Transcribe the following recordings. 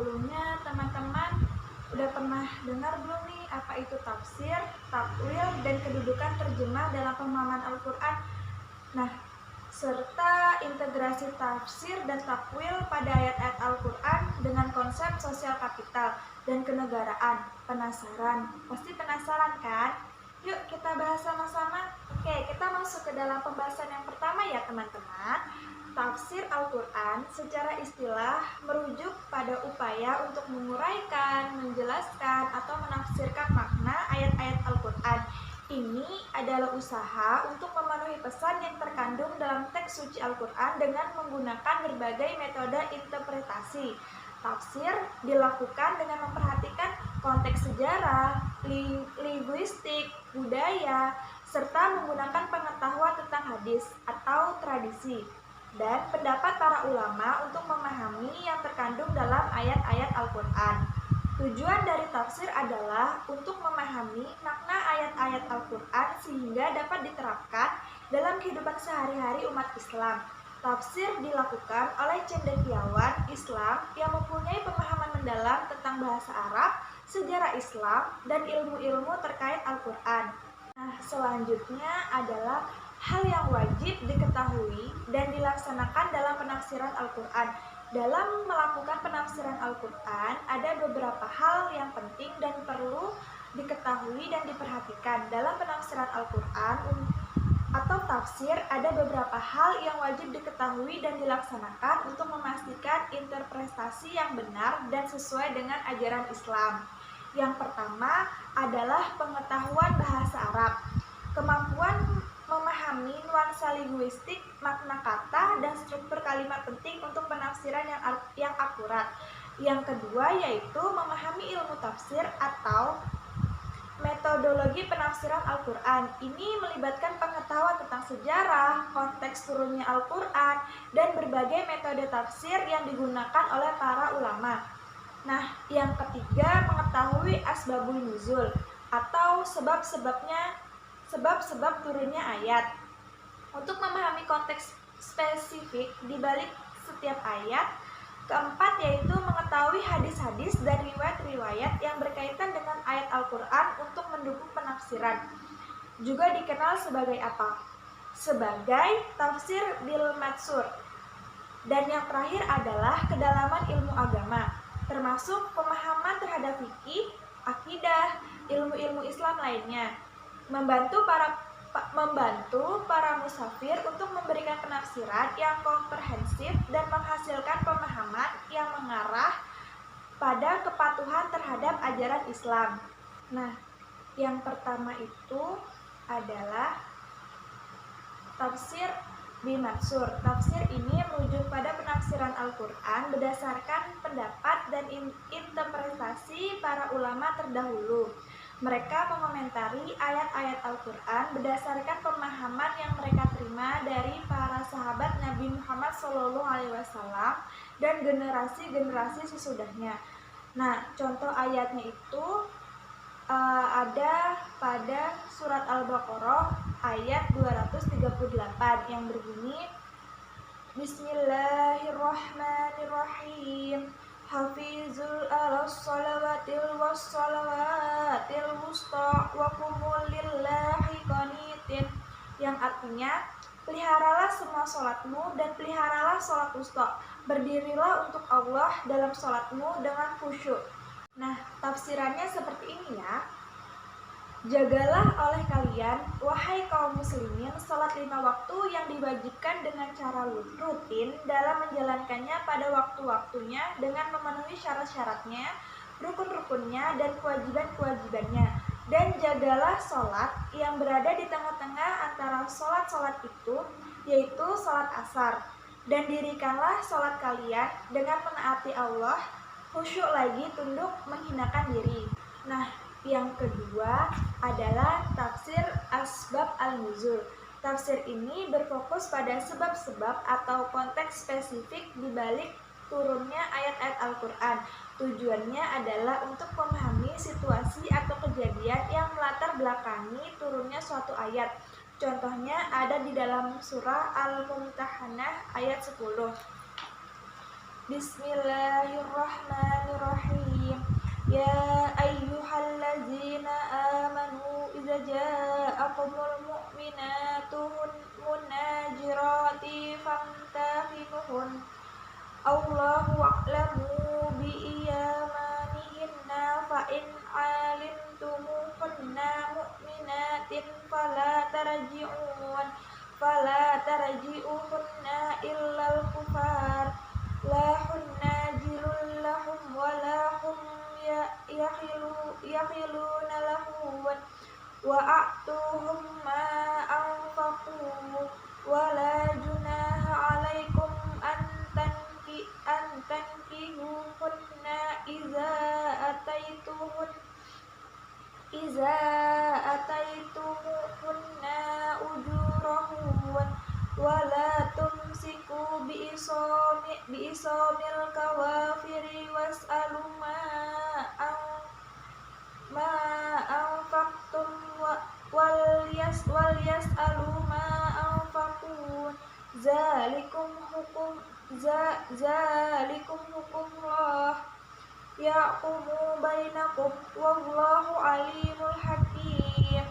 sebelumnya teman-teman udah pernah dengar belum nih apa itu tafsir, takwil, dan kedudukan terjemah dalam pemahaman Al-Quran? Nah, serta integrasi tafsir dan takwil pada ayat-ayat Al-Quran dengan konsep sosial kapital dan kenegaraan. Penasaran? Pasti penasaran kan? Yuk kita bahas sama-sama. Oke, kita masuk ke dalam pembahasan yang pertama ya teman-teman. Tafsir Al-Quran secara istilah merujuk pada upaya untuk menguraikan, menjelaskan, atau menafsirkan makna ayat-ayat Al-Quran. Ini adalah usaha untuk memenuhi pesan yang terkandung dalam teks suci Al-Quran dengan menggunakan berbagai metode interpretasi. Tafsir dilakukan dengan memperhatikan konteks sejarah, linguistik, budaya, serta menggunakan pengetahuan tentang hadis atau tradisi dan pendapat para ulama untuk memahami yang terkandung dalam ayat-ayat Al-Quran. Tujuan dari tafsir adalah untuk memahami makna ayat-ayat Al-Quran sehingga dapat diterapkan dalam kehidupan sehari-hari umat Islam. Tafsir dilakukan oleh cendekiawan Islam yang mempunyai pemahaman mendalam tentang bahasa Arab, sejarah Islam, dan ilmu-ilmu terkait Al-Quran. Nah, selanjutnya adalah hal yang wajib diketahui dan dilaksanakan dalam penafsiran Al-Quran. Dalam melakukan penafsiran Al-Quran, ada beberapa hal yang penting dan perlu diketahui dan diperhatikan. Dalam penafsiran Al-Quran atau tafsir, ada beberapa hal yang wajib diketahui dan dilaksanakan untuk memastikan interpretasi yang benar dan sesuai dengan ajaran Islam. Yang pertama adalah pengetahuan bahasa Arab. Kemampuan memahami nuansa linguistik, makna kata, dan struktur kalimat penting untuk penafsiran yang akurat. Yang kedua yaitu memahami ilmu tafsir atau metodologi penafsiran Al-Quran. Ini melibatkan pengetahuan tentang sejarah, konteks turunnya Al-Quran, dan berbagai metode tafsir yang digunakan oleh para ulama. Nah, yang ketiga mengetahui asbabun nuzul atau sebab-sebab turunnya ayat. Untuk memahami konteks spesifik di balik setiap ayat. Keempat yaitu mengetahui hadis-hadis dan riwayat-riwayat yang berkaitan dengan ayat Al-Quran untuk mendukung penafsiran. Juga dikenal sebagai apa? Sebagai tafsir bil matsur. Dan yang terakhir adalah kedalaman ilmu agama, termasuk pemahaman terhadap fikih, akidah, ilmu-ilmu Islam lainnya. Membantu para musafir untuk memberikan penafsiran yang komprehensif dan menghasilkan pemahaman yang mengarah pada kepatuhan terhadap ajaran Islam. Nah, yang pertama itu adalah tafsir bimaksur. Tafsir ini merujuk pada penafsiran Al-Quran berdasarkan pendapat dan interpretasi para ulama terdahulu. Mereka mengomentari ayat-ayat Al-Quran berdasarkan pemahaman yang mereka terima dari para sahabat Nabi Muhammad SAW dan generasi-generasi sesudahnya. Nah, contoh ayatnya itu ada pada surat Al-Baqarah ayat 238 yang berbunyi Bismillahirrahmanirrahim. Hafizul ala-salawatil was-salawatil wusta wa qumul lillahi qanitin, yang artinya peliharalah semua sholatmu dan peliharalah sholat wusta, berdirilah untuk Allah dalam sholatmu dengan khusyuk. Nah, tafsirannya seperti ini ya. Jagalah oleh kalian, wahai kaum muslimin, salat 5 waktu yang diwajibkan dengan cara rutin dalam menjalankannya pada waktu-waktunya dengan memenuhi syarat-syaratnya, rukun-rukunnya, dan kewajiban-kewajibannya. Dan jagalah salat yang berada di tengah-tengah antara salat-salat itu, yaitu salat asar. Dan dirikanlah salat kalian dengan menaati Allah, khusyuk lagi tunduk menghinakan diri. Nah, yang kedua adalah tafsir asbab al-nuzul. Tafsir ini berfokus pada sebab-sebab atau konteks spesifik di balik turunnya ayat-ayat Al-Quran. Tujuannya adalah untuk memahami situasi atau kejadian yang melatar belakangi turunnya suatu ayat. Contohnya ada di dalam surah Al-Mumtahanah ayat 10. Bismillahirrahmanirrahim. Allahu a'lamu bi'iyamanihinna fa in alimtumuhunna mu'minatin fala tarji'uhunna illal kufar la hunna jilul lahum wa la hum yakhiluna lahum wa a'tuhum ma anfaqu wa la junaha alaikum an tankihuhunna iza ataitumuhunna ujurahun wa la tumsiku bi'isomil kawafiri was'alu ma anfaqtum wal yas'alu ma anfaqun zalikum hukumullah ya'qumu bainakum wallahu alimul hakim.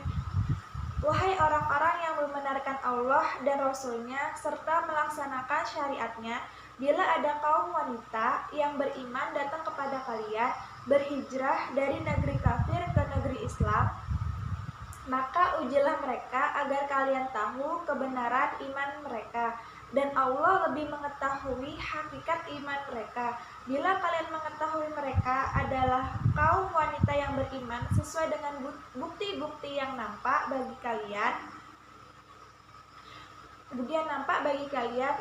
Wahai orang-orang yang membenarkan Allah dan Rasul-Nya serta melaksanakan syariatnya, bila ada kaum wanita yang beriman datang kepada kalian berhijrah dari negeri kafir ke negeri Islam, maka ujilah mereka agar kalian tahu kebenaran iman mereka, dan Allah lebih mengetahui hakikat iman mereka. Bila kalian mengetahui mereka adalah kaum wanita yang beriman sesuai dengan bukti-bukti yang nampak bagi kalian,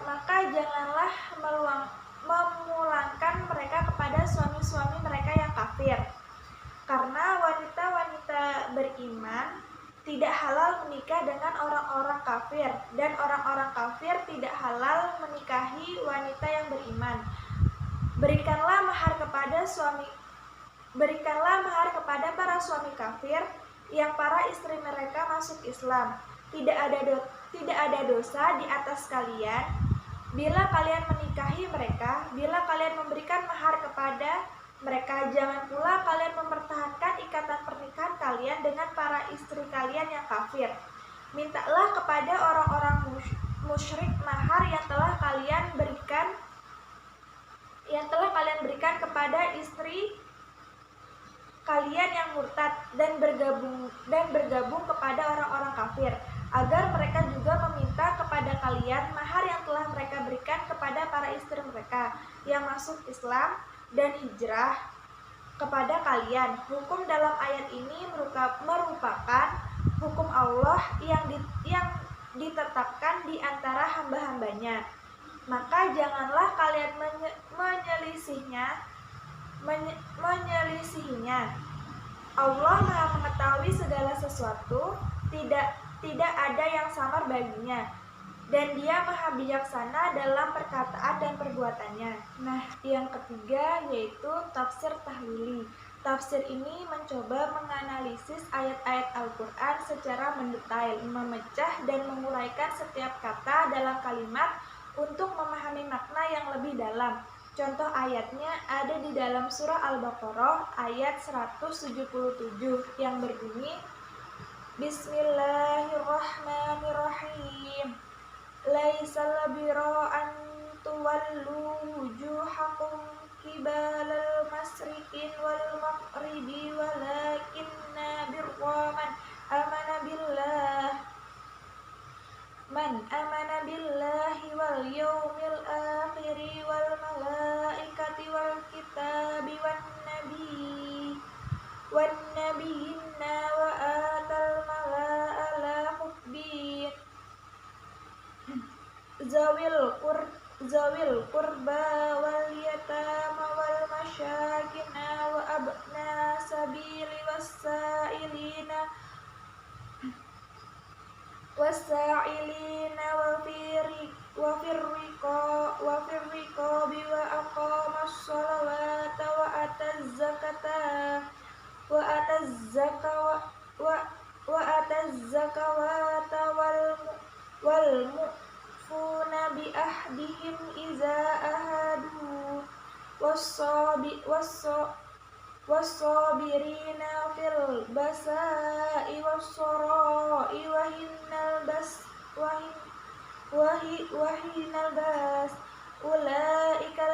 maka janganlah memulangkan mereka kepada suami-suami mereka yang kafir. Karena wanita-wanita beriman tidak halal menikah dengan orang-orang kafir, dan orang-orang kafir tidak halal menikahi wanita yang beriman. Berikanlah mahar kepada para suami kafir yang para istri mereka masuk Islam. Tidak ada dosa di atas kalian bila kalian menikahi mereka, bila kalian memberikan mahar kepada mereka. Jangan pula kalian mempertahankan ikatan pernikahan kalian dengan para istri kalian yang kafir. Mintalah kepada orang-orang musyrik mahar yang telah kalian berikan kepada istri kalian yang murtad dan bergabung kepada orang-orang kafir, agar mereka juga meminta kepada kalian mahar yang telah mereka berikan kepada para istri mereka yang masuk Islam dan hijrah kepada kalian. Hukum dalam ayat ini merupakan hukum Allah yang ditetapkan di antara hamba-hambanya. Maka janganlah kalian menyelisihinya. Allah Maha mengetahui segala sesuatu, tidak ada yang samar baginya, dan Dia Maha bijaksana dalam perkataan dan perbuatannya. Nah, yang ketiga yaitu tafsir tahlili. Tafsir ini mencoba menganalisis ayat-ayat Al-Quran secara mendetail, memecah dan menguraikan setiap kata dalam kalimat untuk memahami makna yang lebih dalam. Contoh ayatnya ada di dalam surah Al-Baqarah ayat 177 yang berbunyi, Bismillahirrahmanirrahim. Laisal birra an tuwallu wujuhakum qibalal masyriqi wal maghribi walakinna birra man amana billahi wal yawmil akhiri wal malaikati wal kitabi wan nabiyina wa atal mala ala hubbi zawil qurba wal yatama wal masyakina wa abna sabili wasailina wa firriqabi wa aqamas salawata wa ataz zakawata wal mu'funa bi ahdihim iza ahadu wassabirina fil basa'i wassara'i wa hinal bas ulaika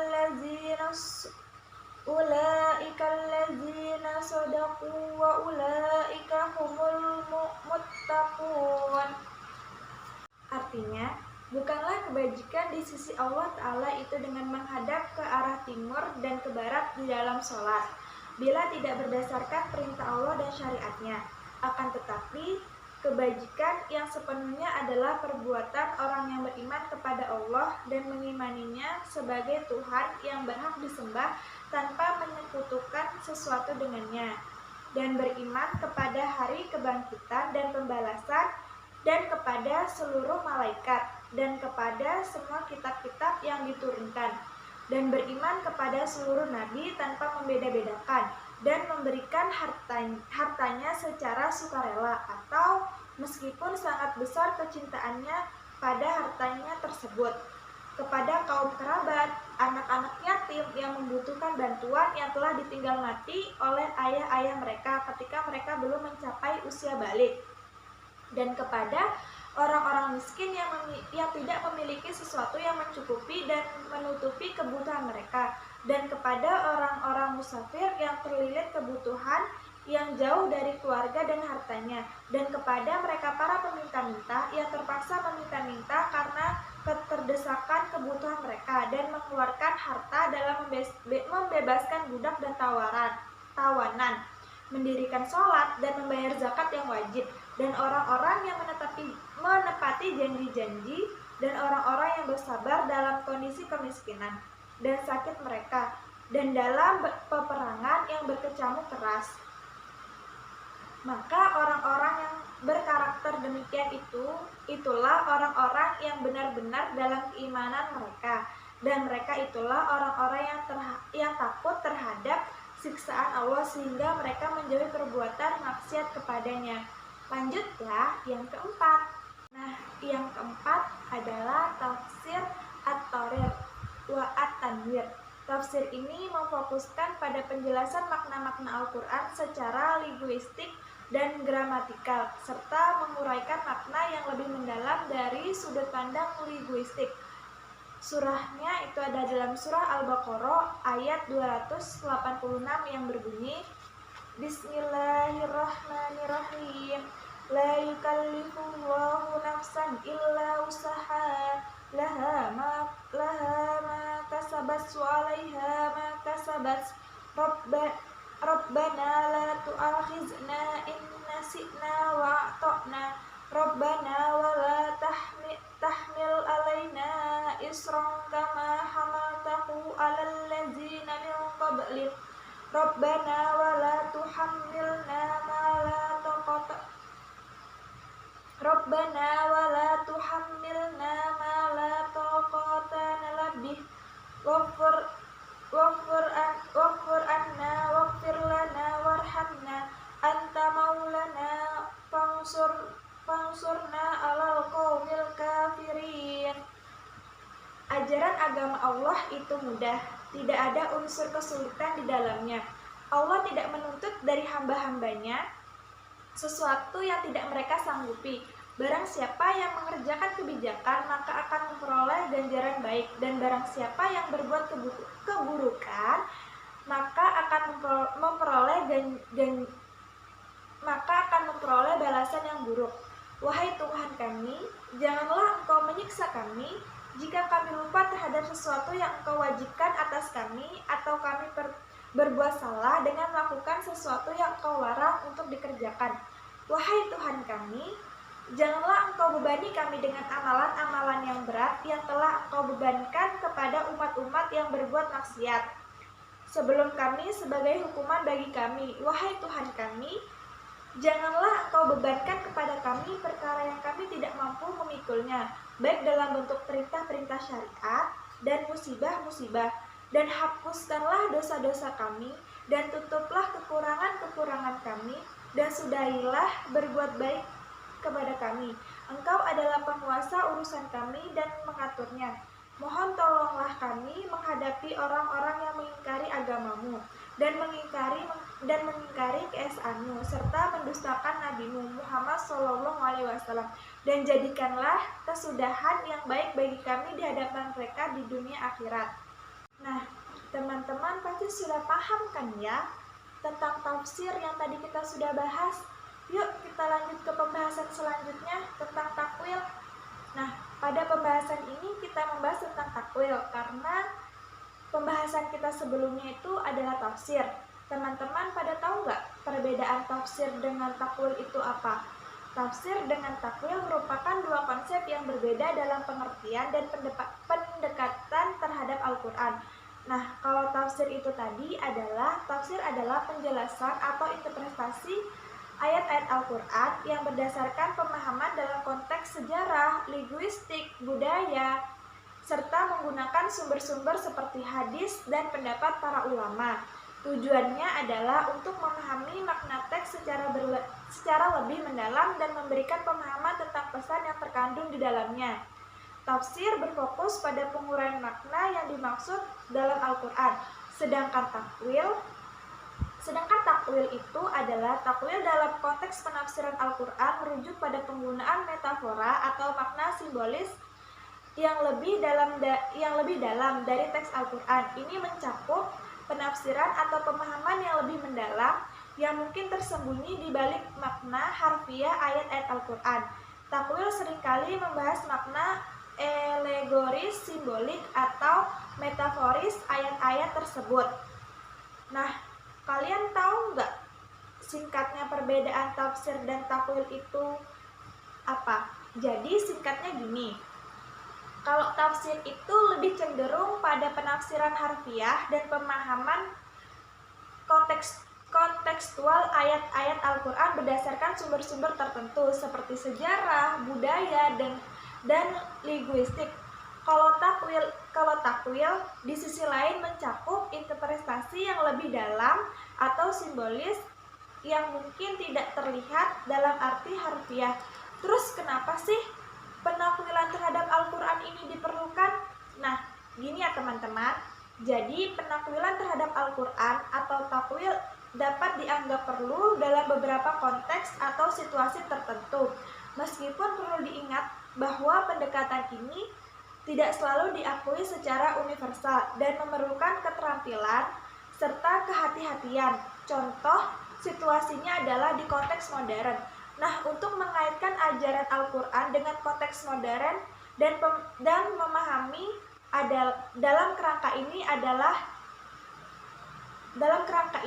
allazina shadaqu wa ulaika humul muttaqun. Artinya, bukanlah kebajikan di sisi Allah Ta'ala itu dengan menghadap ke arah timur dan ke barat di dalam sholat, bila tidak berdasarkan perintah Allah dan syariatnya. Akan tetapi, kebajikan yang sepenuhnya adalah perbuatan orang yang beriman kepada Allah dan mengimaninya sebagai Tuhan yang berhak disembah tanpa menyekutukan sesuatu dengannya, dan beriman kepada hari kebangkitan dan pembalasan, dan kepada seluruh malaikat, dan kepada semua kitab-kitab yang diturunkan, dan beriman kepada seluruh nabi tanpa membeda-bedakan, dan memberikan hartanya secara sukarela atau meskipun sangat besar kecintaannya pada hartanya tersebut, kepada kaum kerabat, anak-anak yatim yang membutuhkan bantuan yang telah ditinggal mati oleh ayah-ayah mereka ketika mereka belum mencapai usia balik, dan kepada orang-orang miskin yang tidak memiliki sesuatu yang mencukupi dan menutupi kebutuhan mereka, dan kepada orang-orang musafir yang terlilit kebutuhan yang jauh dari keluarga dan hartanya, dan kepada mereka para peminta-minta yang terpaksa meminta-minta karena keterdesakan kebutuhan mereka, dan mengeluarkan harta dalam membebaskan budak dan tawanan, mendirikan sholat dan membayar zakat yang wajib, dan orang-orang yang menepati janji-janji, dan orang-orang yang bersabar dalam kondisi kemiskinan dan sakit mereka, dan dalam peperangan yang berkecamuk keras. Maka orang-orang yang berkarakter demikian itulah orang-orang yang benar-benar dalam keimanan mereka, dan mereka itulah orang-orang yang takut terhadap siksaan Allah sehingga mereka menjauhi perbuatan maksiat kepadanya. Lanjutlah yang keempat. Nah, yang keempat adalah tafsir at-Tarir wa at-Tanwir. Tafsir ini memfokuskan pada penjelasan makna-makna Al-Quran secara linguistik dan gramatikal, serta menguraikan makna yang lebih mendalam dari sudut pandang linguistik. Surahnya itu ada dalam surah Al-Baqarah ayat 286 yang berbunyi, Bismillahirrahmanirrahim. La yukallifullahu nafsan illa usaha laha ma kasabat wa 'alaiha ma kasabat. Rabbana la tu'akhizna in nasina wa a'tana. Rabbana wa la tahmil alaina isran kama hamaltahu 'alal ladzina min qablina. Rabbana wa la tuhammilna ma la taqata lana bih. Waghfir lana warhamna anta maulana fansurna 'alal qaumil kafirin. Ajaran agama Allah itu mudah, tidak ada unsur kesulitan di dalamnya. Allah tidak menuntut dari hamba-hambanya sesuatu yang tidak mereka sanggupi. Barang siapa yang mengerjakan kebijakan, maka akan memperoleh ganjaran baik, dan barang siapa yang berbuat keburukan, maka akan memperoleh balasan yang buruk. Wahai Tuhan kami, janganlah Engkau menyiksa kami jika kami lupa terhadap sesuatu yang Engkau wajibkan atas kami, atau kami berbuat salah dengan melakukan sesuatu yang Engkau larang untuk dikerjakan. Wahai Tuhan kami, janganlah Engkau bebani kami dengan amalan-amalan yang berat yang telah Engkau bebankan kepada umat-umat yang berbuat maksiat sebelum kami sebagai hukuman bagi kami. Wahai Tuhan kami, janganlah Engkau bebankan kepada kami perkara yang kami tidak mampu memikulnya, baik dalam bentuk perintah-perintah syariat dan musibah-musibah, dan hapuskanlah dosa-dosa kami, dan tutuplah kekurangan-kekurangan kami, dan sudahilah berbuat baik kepada kami. Engkau adalah penguasa urusan kami dan mengaturnya. Mohon tolonglah kami menghadapi orang-orang yang mengingkari agamamu dan mengingkari dan mengingkari keesaanmu serta mendustakan nabimu Muhammad SAW, dan jadikanlah kesudahan yang baik bagi kami di hadapan mereka di dunia akhirat. Nah, teman-teman pasti sudah paham kan ya tentang tafsir yang tadi kita sudah bahas. Yuk kita lanjut ke pembahasan selanjutnya tentang takwil. Nah, pada pembahasan ini kita membahas tentang takwil karena pembahasan kita sebelumnya itu adalah tafsir. Teman-teman pada tahu nggak perbedaan tafsir dengan takwil itu apa? Tafsir dengan takwil merupakan dua konsep yang berbeda dalam pengertian dan pendekatan terhadap Al-Quran. Nah, kalau tafsir itu tadi tafsir adalah penjelasan atau interpretasi ayat-ayat Al-Quran yang berdasarkan pemahaman dalam konteks sejarah, linguistik, budaya, serta menggunakan sumber-sumber seperti hadis dan pendapat para ulama. Tujuannya adalah untuk memahami makna teks secara lebih mendalam dan memberikan pemahaman tentang pesan yang terkandung di dalamnya. Tafsir berfokus pada penguraian makna yang dimaksud dalam Al-Quran, sedangkan takwil itu adalah takwil dalam konteks penafsiran Al-Quran merujuk pada penggunaan metafora atau makna simbolis yang lebih dalam dari teks Al-Quran. Ini mencakup penafsiran atau pemahaman yang lebih mendalam yang mungkin tersembunyi di balik makna harfiah ayat-ayat Al-Quran. Takwil seringkali membahas makna alegoris, simbolik, atau metaforis ayat-ayat tersebut. Nah, kalian tahu nggak singkatnya perbedaan tafsir dan takwil itu apa? Jadi singkatnya gini. Kalau tafsir itu lebih cenderung pada penafsiran harfiah dan pemahaman kontekstual ayat-ayat Al-Quran berdasarkan sumber-sumber tertentu seperti sejarah, budaya, dan linguistik. Kalau takwil di sisi lain mencakup interpretasi yang lebih dalam atau simbolis yang mungkin tidak terlihat dalam arti harfiah. Terus kenapa sih penakwilan terhadap Al-Quran ini diperlukan? Nah, gini ya teman-teman. Jadi penakwilan terhadap Al-Quran atau takwil dapat dianggap perlu dalam beberapa konteks atau situasi tertentu. Meskipun perlu diingat bahwa pendekatan ini tidak selalu diakui secara universal dan memerlukan keterampilan serta kehati-hatian. Contoh situasinya adalah di konteks modern. Nah, untuk mengaitkan ajaran Al-Quran dengan konteks modern dan memahami dalam kerangka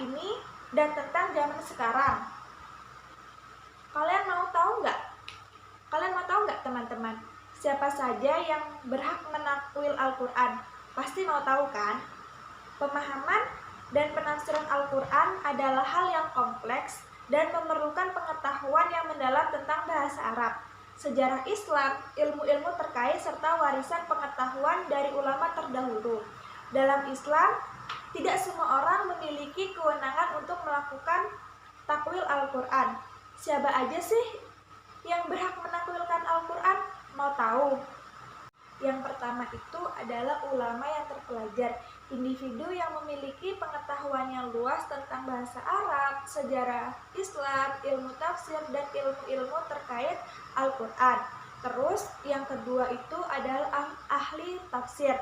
ini dan tentang zaman sekarang. Kalian mau tahu nggak teman-teman? Siapa saja yang berhak menakwil Al-Quran? Pasti mau tahu kan? Pemahaman dan penafsiran Al-Quran adalah hal yang kompleks dan memerlukan pengetahuan yang mendalam tentang bahasa Arab, sejarah Islam, ilmu-ilmu terkait, serta warisan pengetahuan dari ulama terdahulu. Dalam Islam, tidak semua orang memiliki kewenangan untuk melakukan takwil Al-Quran. Siapa aja sih yang berhak menakwilkan Al-Quran? Mau tahu? Yang pertama itu adalah ulama yang terpelajar, individu yang memiliki pengetahuan yang luas tentang bahasa Arab, sejarah Islam, ilmu tafsir, dan ilmu-ilmu terkait Al-Quran. Terus yang kedua itu adalah ahli tafsir,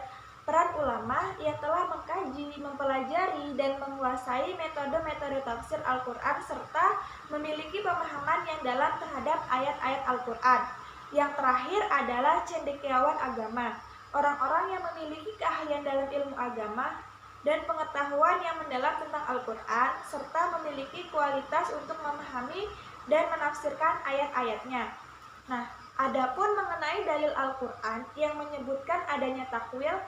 peran ulama yang telah mengkaji, mempelajari, dan menguasai metode-metode tafsir Al-Quran serta memiliki pemahaman yang dalam terhadap ayat-ayat Al-Quran. Yang terakhir adalah cendekiawan agama, orang-orang yang memiliki keahlian dalam ilmu agama dan pengetahuan yang mendalam tentang Al-Quran serta memiliki kualitas untuk memahami dan menafsirkan ayat-ayatnya. Nah, adapun mengenai dalil Al-Quran yang menyebutkan adanya takwil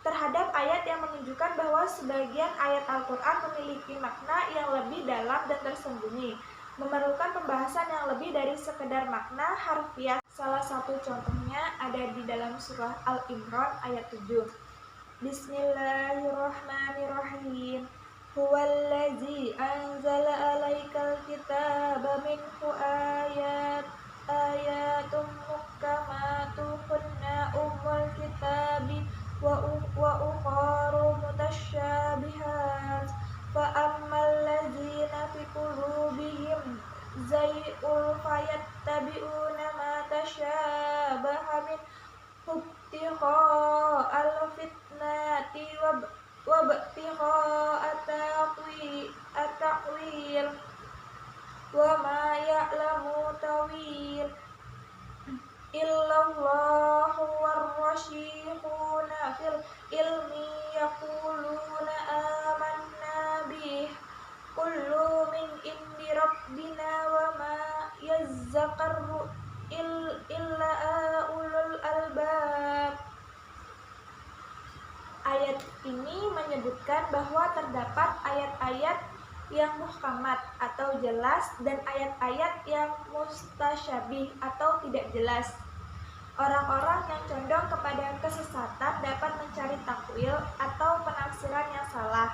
terhadap ayat yang menunjukkan bahwa sebagian ayat Al-Quran memiliki makna yang lebih dalam dan tersembunyi, memerlukan pembahasan yang lebih dari sekedar makna harfiah. Salah satu contohnya ada di dalam surah Al-Imran ayat 7. Bismillahirrahmanirrahim. Huwallazi anzala alaikal kitaba minhu ayatun muhkamatun hunna ummul kitabi wa ukharu mutasyabihat fa ammal ladzina menjelaskan bahwa terdapat ayat-ayat yang muhkamat atau jelas dan ayat-ayat yang mustasyabih atau tidak jelas. Orang-orang yang condong kepada kesesatan dapat mencari takwil atau penafsiran yang salah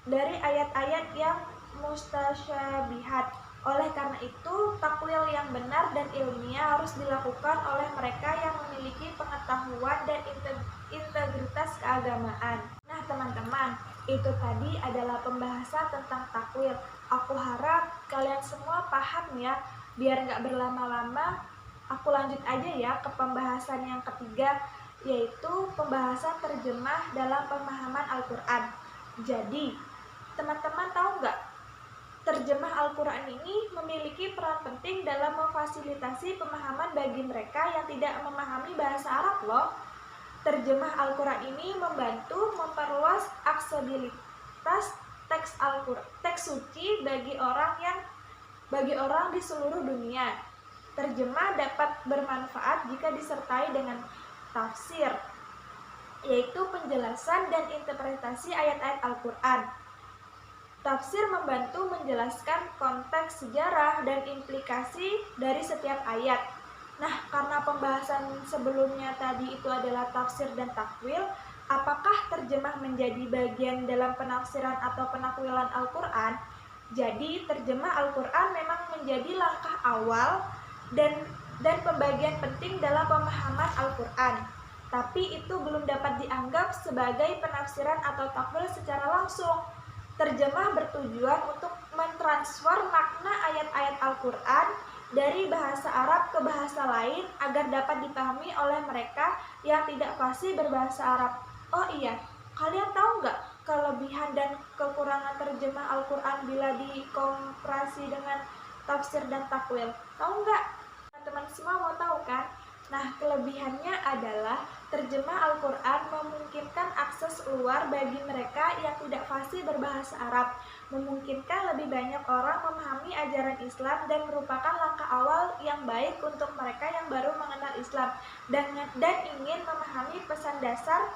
dari ayat-ayat yang mustasyabihat. Oleh karena itu, takwil yang benar dan ilmiah harus dilakukan oleh mereka yang memiliki pengetahuan dan integritas keagamaan. Nah, teman-teman, itu tadi adalah pembahasan tentang takwil. Aku harap kalian semua paham ya. Biar nggak berlama-lama, aku lanjut aja ya ke pembahasan yang ketiga, yaitu pembahasan terjemah dalam pemahaman Al-Quran. Jadi, teman-teman tahu nggak, terjemah Al-Quran ini memiliki peran penting dalam memfasilitasi pemahaman bagi mereka yang tidak memahami bahasa Arab loh. Terjemah Al-Quran ini membantu memperluas aksesibilitas teks suci bagi orang di seluruh dunia. Terjemah dapat bermanfaat jika disertai dengan tafsir, yaitu penjelasan dan interpretasi ayat-ayat Al-Quran. Tafsir membantu menjelaskan konteks sejarah dan implikasi dari setiap ayat. Nah, karena pembahasan sebelumnya tadi itu adalah tafsir dan takwil, apakah terjemah menjadi bagian dalam penafsiran atau penakwilan Al-Quran? Jadi, terjemah Al-Quran memang menjadi langkah awal dan pembagian penting dalam pemahaman Al-Quran. Tapi itu belum dapat dianggap sebagai penafsiran atau takwil secara langsung. Terjemah bertujuan untuk mentransfer makna ayat-ayat Al-Quran dari bahasa Arab ke bahasa lain agar dapat dipahami oleh mereka yang tidak fasih berbahasa Arab. Oh iya, kalian tahu nggak kelebihan dan kekurangan terjemah Al-Quran bila dikomparasi dengan tafsir dan takwil? Tahu nggak? Teman-teman semua mau tahu kan? Nah, kelebihannya adalah terjemah Al-Quran memungkinkan akses luar bagi mereka yang tidak fasih berbahasa Arab, memungkinkan lebih banyak orang memahami ajaran Islam dan merupakan langkah awal yang baik untuk mereka yang baru mengenal Islam dan ingin memahami pesan dasar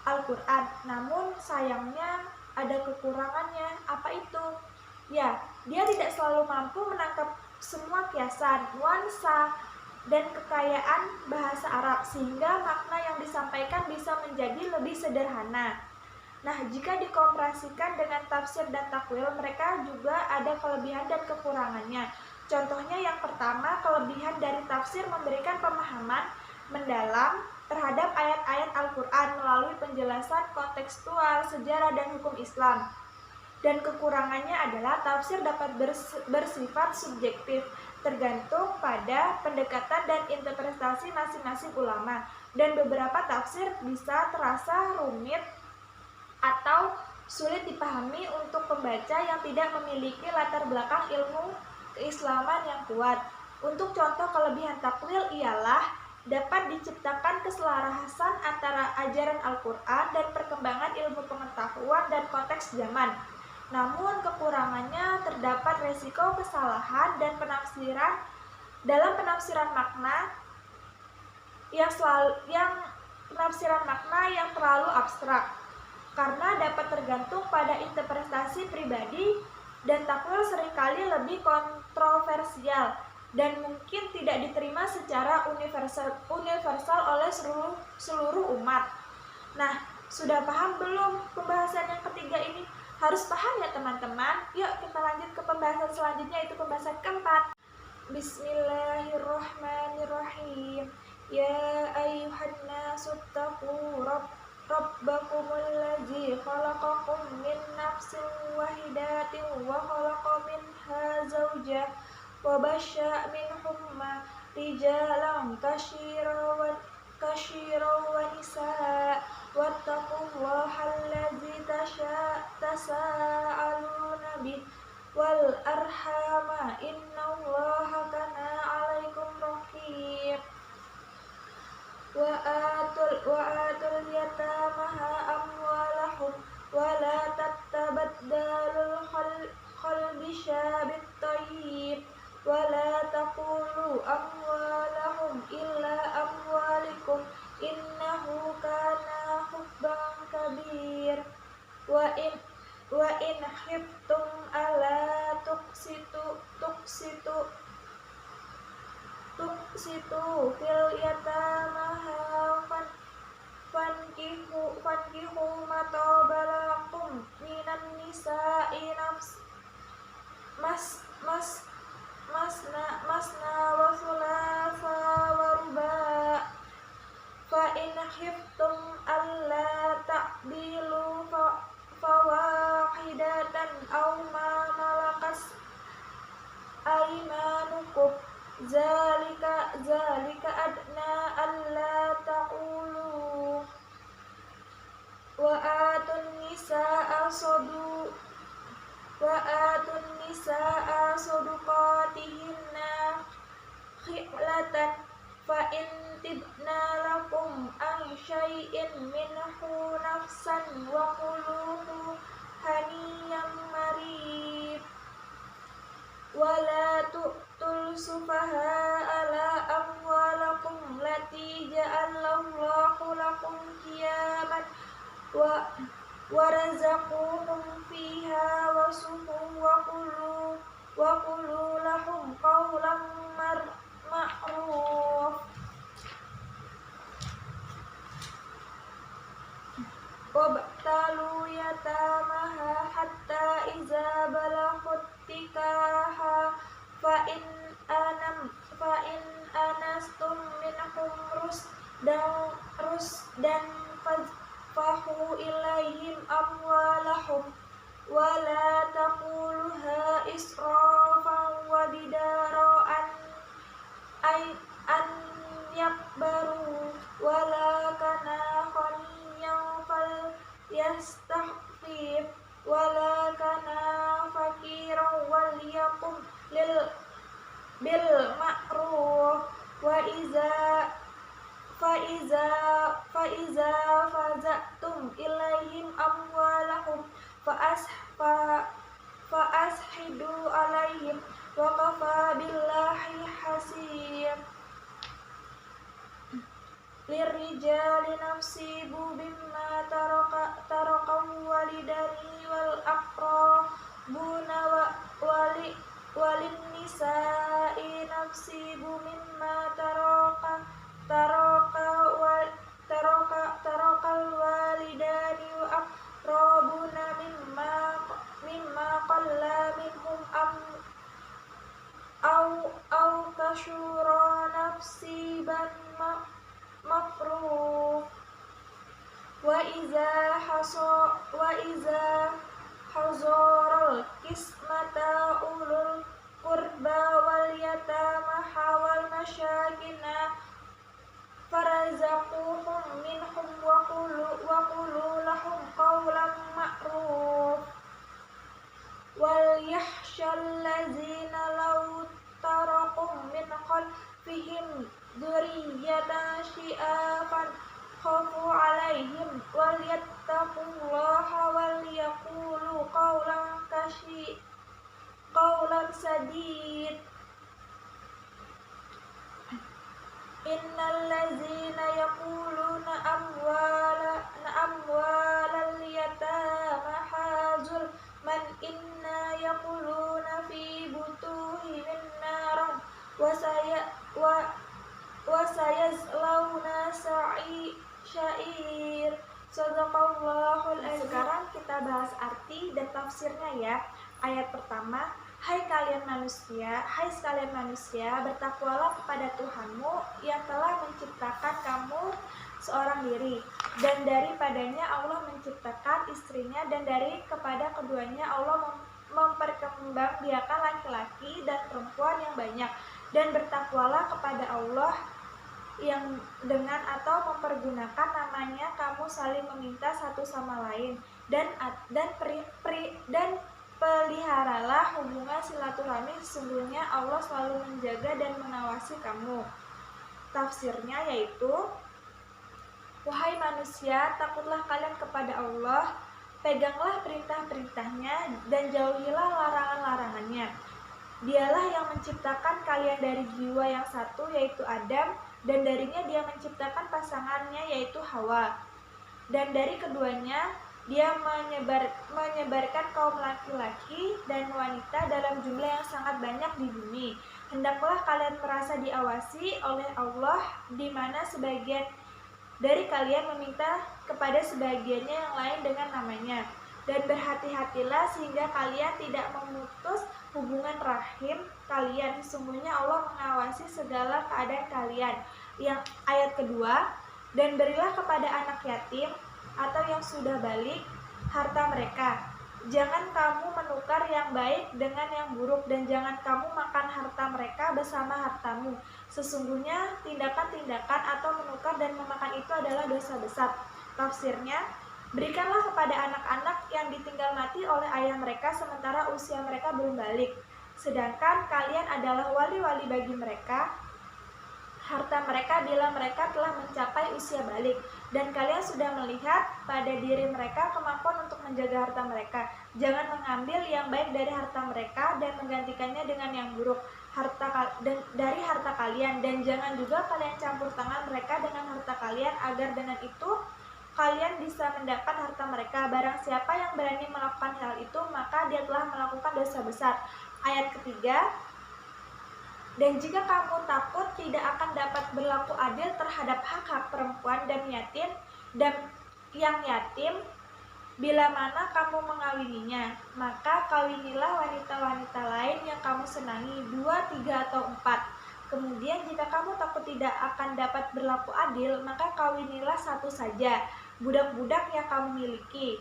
Al-Quran. Namun sayangnya ada kekurangannya. Apa itu? Ya, dia tidak selalu mampu menangkap semua kiasan, nuansa, dan kekayaan bahasa Arab sehingga makna yang disampaikan bisa menjadi lebih sederhana. Nah, jika dikomparasikan dengan tafsir dan takwil, mereka juga ada kelebihan dan kekurangannya. Contohnya yang pertama, kelebihan dari tafsir memberikan pemahaman mendalam terhadap ayat-ayat Al-Quran melalui penjelasan kontekstual, sejarah, dan hukum Islam. Dan kekurangannya adalah tafsir dapat bersifat subjektif, tergantung pada pendekatan dan interpretasi masing-masing ulama, dan beberapa tafsir bisa terasa rumit atau sulit dipahami untuk pembaca yang tidak memiliki latar belakang ilmu keislaman yang kuat. Untuk contoh kelebihan takwil ialah dapat diciptakan keselarasan antara ajaran Al-Quran dan perkembangan ilmu pengetahuan dan konteks zaman. Namun kekurangannya terdapat resiko kesalahan dan penafsiran makna yang terlalu abstrak, karena dapat tergantung pada interpretasi pribadi, dan takwil seringkali lebih kontroversial dan mungkin tidak diterima secara universal oleh seluruh umat. Nah, sudah paham belum pembahasan yang ketiga ini? Harus paham ya teman-teman. Yuk kita lanjut ke pembahasan selanjutnya, yaitu pembahasan keempat. Bismillahirrahmanirrahim. Ya ayyuhan nasu taqu rabbakumul ladzi khalaqakum min nafsin wahidatin wa khalaqa minha zawjaha wa bashsha minhumma rijalan katsiran wa nisaa wattaqullaha allazi tasaaluna bih wal arhama innallaha kana 'alaikum raqib. Wa atul yatama amwalahum wa la tattabaddalul khalbisha bit-tayyib wa la taqulu amwalahum illa amwalikum innahu kana hubban Wa in khiftum alla tuqsitu fil yatama fankihu ma taba lakum minan nisa'i masna wa thulatha wa ruba' fa in khiftum alla ta'dilu fawahidatan aw ma malakas aymanukum zalika adna alla ta'ulu wa atun nisaa sadaqatihinna khilatan fa in tibna lakum an syai'in minhu nafsan wa quluhu haniyan marib wala tu'tul sufaha'a la amwalakum lati ja'alallahu lakum qiyaman wa razaqūhum fiha wasuhum wa qulu lahum qawlan ma'ruf wabtalu yatamaha hatta iza balaghut nikaha fa in anastum minhum rusdan fahu ilaihim amwalahum wala taquluha israfan wa bidara'an an yakbaru wala kana khaniyan fal yastahfif wala kana fakiran wal yakum bil ma'ruf wa Faiza fazatum ilaihim amwalahum fa ashidu alaihim wa kafa billahi hasib lirrijali nafsibu bimma taraka walidani wal aqrabuna walin nisa'i nafsibu mimma tarakal walidani wa aqrabuna mimma qalla minhum au kashura nafsiban mafruh wa iza hazaral kismata ulul qurba wal yatama wal masyakina farazaquhum minhum wa qulu lahum qawlan ma'ruf wal yahshal ladzina law tarakum min khalfihim dzurriyyatan syi'afan khafu alaihim wal yattaqullaha wal yaqulu qawlan sadid innal ladzina yaquluna amwalal yatama hazul man inna yaquluna fi butuhihim naran wa sayaslawna sa'ir. Shadaqallahul azim. Sekarang kita bahas arti dan tafsirnya ya. Ayat pertama, hai sekalian manusia, bertakwalah kepada Tuhanmu yang telah menciptakan kamu seorang diri, dan daripadanya Allah menciptakan istrinya, dan dari kepada keduanya Allah memperkembangbiakan laki-laki dan perempuan yang banyak. Dan bertakwalah kepada Allah yang dengan atau mempergunakan namanya kamu saling meminta satu sama lain, dan peliharalah hubungan silaturahmi, sesungguhnya Allah selalu menjaga dan mengawasi kamu. Tafsirnya yaitu, wahai manusia, takutlah kalian kepada Allah, peganglah perintah-perintahnya dan jauhilah larangan-larangannya. Dialah yang menciptakan kalian dari jiwa yang satu, yaitu Adam, dan darinya dia menciptakan pasangannya, yaitu Hawa, dan dari keduanya Dia menyebarkan kaum laki-laki dan wanita dalam jumlah yang sangat banyak di bumi. Hendaklah kalian merasa diawasi oleh Allah, di mana sebagian dari kalian meminta kepada sebagiannya yang lain dengan namanya. Dan berhati-hatilah sehingga kalian tidak memutus hubungan rahim kalian. Sesungguhnya Allah mengawasi segala keadaan kalian. Yang ayat kedua, dan berilah kepada anak yatim atau yang sudah balik harta mereka. Jangan kamu menukar yang baik dengan yang buruk, dan jangan kamu makan harta mereka bersama hartamu. Sesungguhnya tindakan-tindakan atau menukar dan memakan itu adalah dosa besar. Tafsirnya, berikanlah kepada anak-anak yang ditinggal mati oleh ayah mereka sementara usia mereka belum balik. Sedangkan kalian adalah wali-wali bagi mereka harta mereka bila mereka telah mencapai usia balik, dan kalian sudah melihat pada diri mereka kemampuan untuk menjaga harta mereka. Jangan mengambil yang baik dari harta mereka dan menggantikannya dengan yang buruk dari harta kalian, dan jangan juga kalian campur tangan mereka dengan harta kalian agar dengan itu kalian bisa mendapat harta mereka. Barang siapa yang berani melakukan hal itu, maka dia telah melakukan dosa besar. Ayat ketiga, dan jika kamu takut tidak akan dapat berlaku adil terhadap hak-hak perempuan dan yang yatim, bila mana kamu mengawininya, maka kawinilah wanita-wanita lain yang kamu senangi, 2, 3, atau 4. Kemudian jika kamu takut tidak akan dapat berlaku adil, maka kawinilah satu saja, budak-budak yang kamu miliki.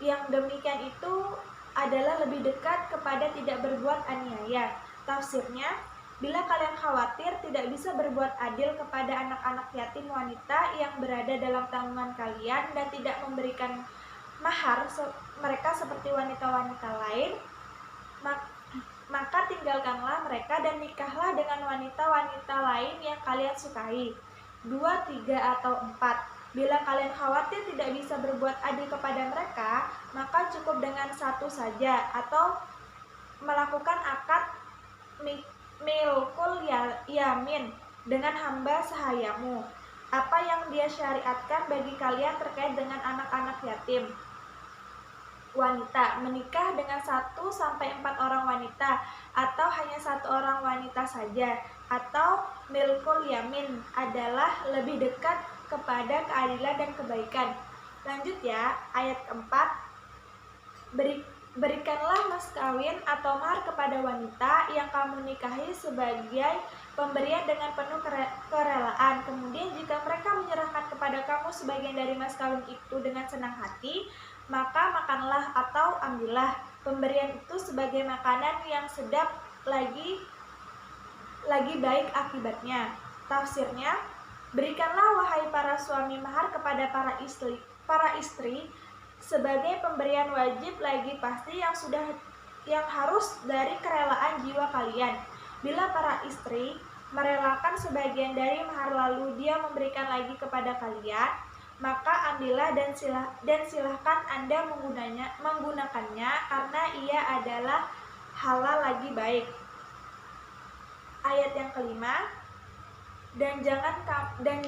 Yang demikian itu adalah lebih dekat kepada tidak berbuat aniaya. Tafsirnya, bila kalian khawatir tidak bisa berbuat adil kepada anak-anak yatim wanita yang berada dalam tanggungan kalian dan tidak memberikan mahar mereka seperti wanita-wanita lain, maka tinggalkanlah mereka dan nikahlah dengan wanita-wanita lain yang kalian sukai, 2, 3, atau 4. Bila kalian khawatir tidak bisa berbuat adil kepada mereka, maka cukup dengan satu saja, atau melakukan akad milkul yamin dengan hamba sahayamu, apa yang dia syariatkan bagi kalian terkait dengan anak-anak yatim wanita, menikah dengan 1 sampai 4 orang wanita, atau hanya 1 orang wanita saja, atau milkul yamin adalah lebih dekat kepada keadilan dan kebaikan. Lanjut ya, ayat keempat, berikanlah mas kawin atau mahar kepada wanita yang kamu nikahi sebagai pemberian dengan penuh kerelaan. Kemudian jika mereka menyerahkan kepada kamu sebagian dari mas kawin itu dengan senang hati, maka makanlah atau ambillah pemberian itu sebagai makanan yang sedap lagi baik akibatnya. Tafsirnya, berikanlah wahai para suami mahar kepada para istri sebagai pemberian wajib lagi pasti yang harus dari kerelaan jiwa kalian. Bila para istri merelakan sebagian dari mahar lalu dia memberikan lagi kepada kalian, maka ambillah dan silahkan Anda menggunakannya karena ia adalah halal lagi baik. Ayat yang kelima, dan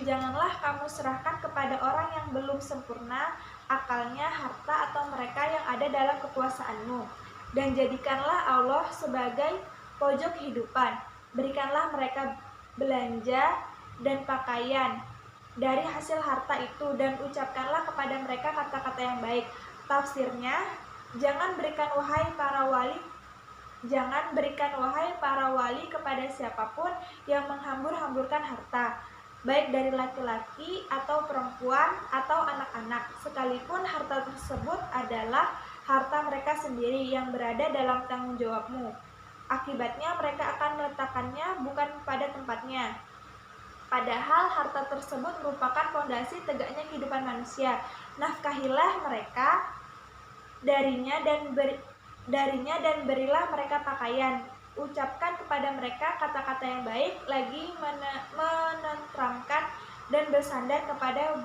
janganlah kamu serahkan kepada orang yang belum sempurna akalnya harta atau mereka yang ada dalam kekuasaanmu, dan jadikanlah Allah sebagai pojok kehidupan. Berikanlah mereka belanja dan pakaian dari hasil harta itu, dan ucapkanlah kepada mereka kata-kata yang baik. Tafsirnya, jangan berikan wahai para wali kepada siapapun yang menghambur-hamburkan harta, baik dari laki-laki atau perempuan atau anak-anak, sekalipun harta tersebut adalah harta mereka sendiri yang berada dalam tanggung jawabmu. Akibatnya mereka akan meletakkannya bukan pada tempatnya, padahal harta tersebut merupakan fondasi tegaknya kehidupan manusia. Nafkahilah mereka darinya dan berilah mereka pakaian. Ucapkan kepada mereka kata-kata yang baik, lagi menenteramkan dan bersandar kepada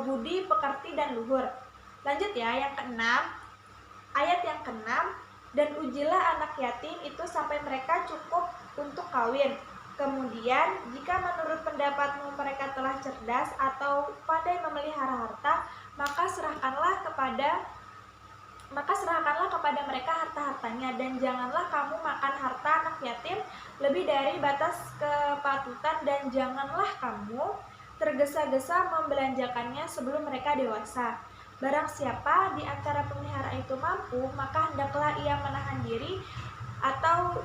budi pekerti dan luhur. Lanjut ya, yang keenam, ayat yang keenam, dan ujilah anak yatim itu sampai mereka cukup untuk kawin. Kemudian, jika menurut pendapatmu mereka telah cerdas atau pandai memelihara harta, maka serahkanlah kepada mereka harta-hartanya, dan janganlah kamu makan harta anak yatim lebih dari batas kepatutan, dan janganlah kamu tergesa-gesa membelanjakannya sebelum mereka dewasa. Barang siapa di antara pemelihara itu mampu, maka hendaklah ia menahan diri atau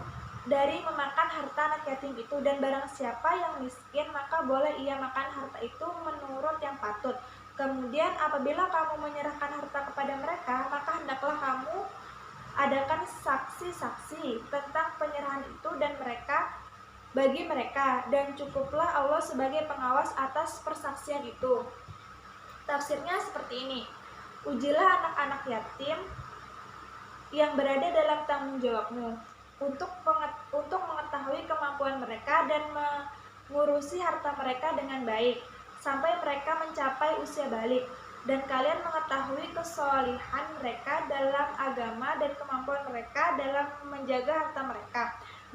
dari memakan harta anak yatim itu, dan barang siapa yang miskin, maka boleh ia makan harta itu menurut yang patut. Kemudian apabila kamu menyerahkan harta kepada mereka, maka hendaklah kamu adakan saksi-saksi tentang penyerahan itu dan bagi mereka, dan cukuplah Allah sebagai pengawas atas persaksian itu. Tafsirnya seperti ini: ujilah anak-anak yatim yang berada dalam tanggung jawabmu untuk mengetahui kemampuan mereka dan mengurusi harta mereka dengan baik sampai mereka mencapai usia balik, dan kalian mengetahui kesolihan mereka dalam agama dan kemampuan mereka dalam menjaga harta mereka.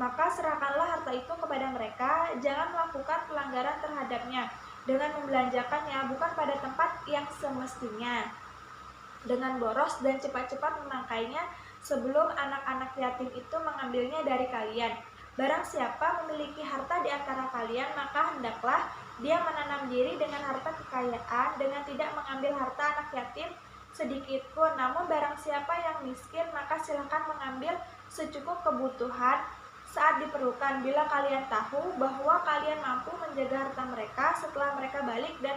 Maka serahkanlah harta itu kepada mereka, jangan melakukan pelanggaran terhadapnya dengan membelanjakannya bukan pada tempat yang semestinya, dengan boros dan cepat-cepat menangkainya sebelum anak-anak yatim itu mengambilnya dari kalian. Barang siapa memiliki harta di antara kalian, maka hendaklah dia menanam diri dengan harta kekayaan dengan tidak mengambil harta anak yatim sedikit pun. Namun barang siapa yang miskin, maka silakan mengambil secukup kebutuhan saat diperlukan. Bila kalian tahu bahwa kalian mampu menjaga harta mereka setelah mereka balik dan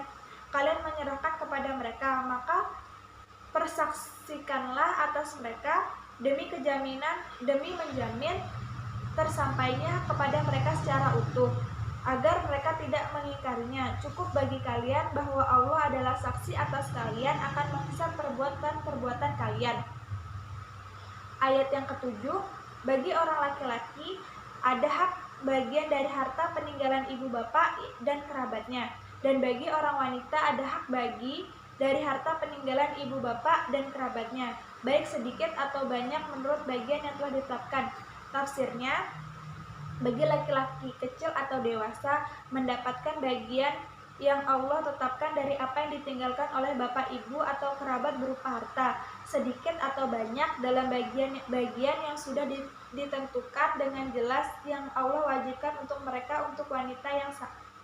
kalian menyerahkan kepada mereka, maka persaksikanlah atas mereka demi menjamin tersampainya kepada mereka secara utuh, agar mereka tidak mengingkarinya. Cukup bagi kalian bahwa Allah adalah saksi atas kalian akan menghisab perbuatan kalian. Ayat yang ketujuh, bagi orang laki-laki ada hak bagian dari harta peninggalan ibu bapak dan kerabatnya, dan bagi orang wanita ada hak bagi dari harta peninggalan ibu bapak dan kerabatnya, baik sedikit atau banyak menurut bagian yang telah ditetapkan. Tafsirnya, bagi laki-laki kecil atau dewasa mendapatkan bagian yang Allah tetapkan dari apa yang ditinggalkan oleh bapak ibu atau kerabat berupa harta, sedikit atau banyak dalam bagian yang sudah ditentukan dengan jelas yang Allah wajibkan untuk mereka.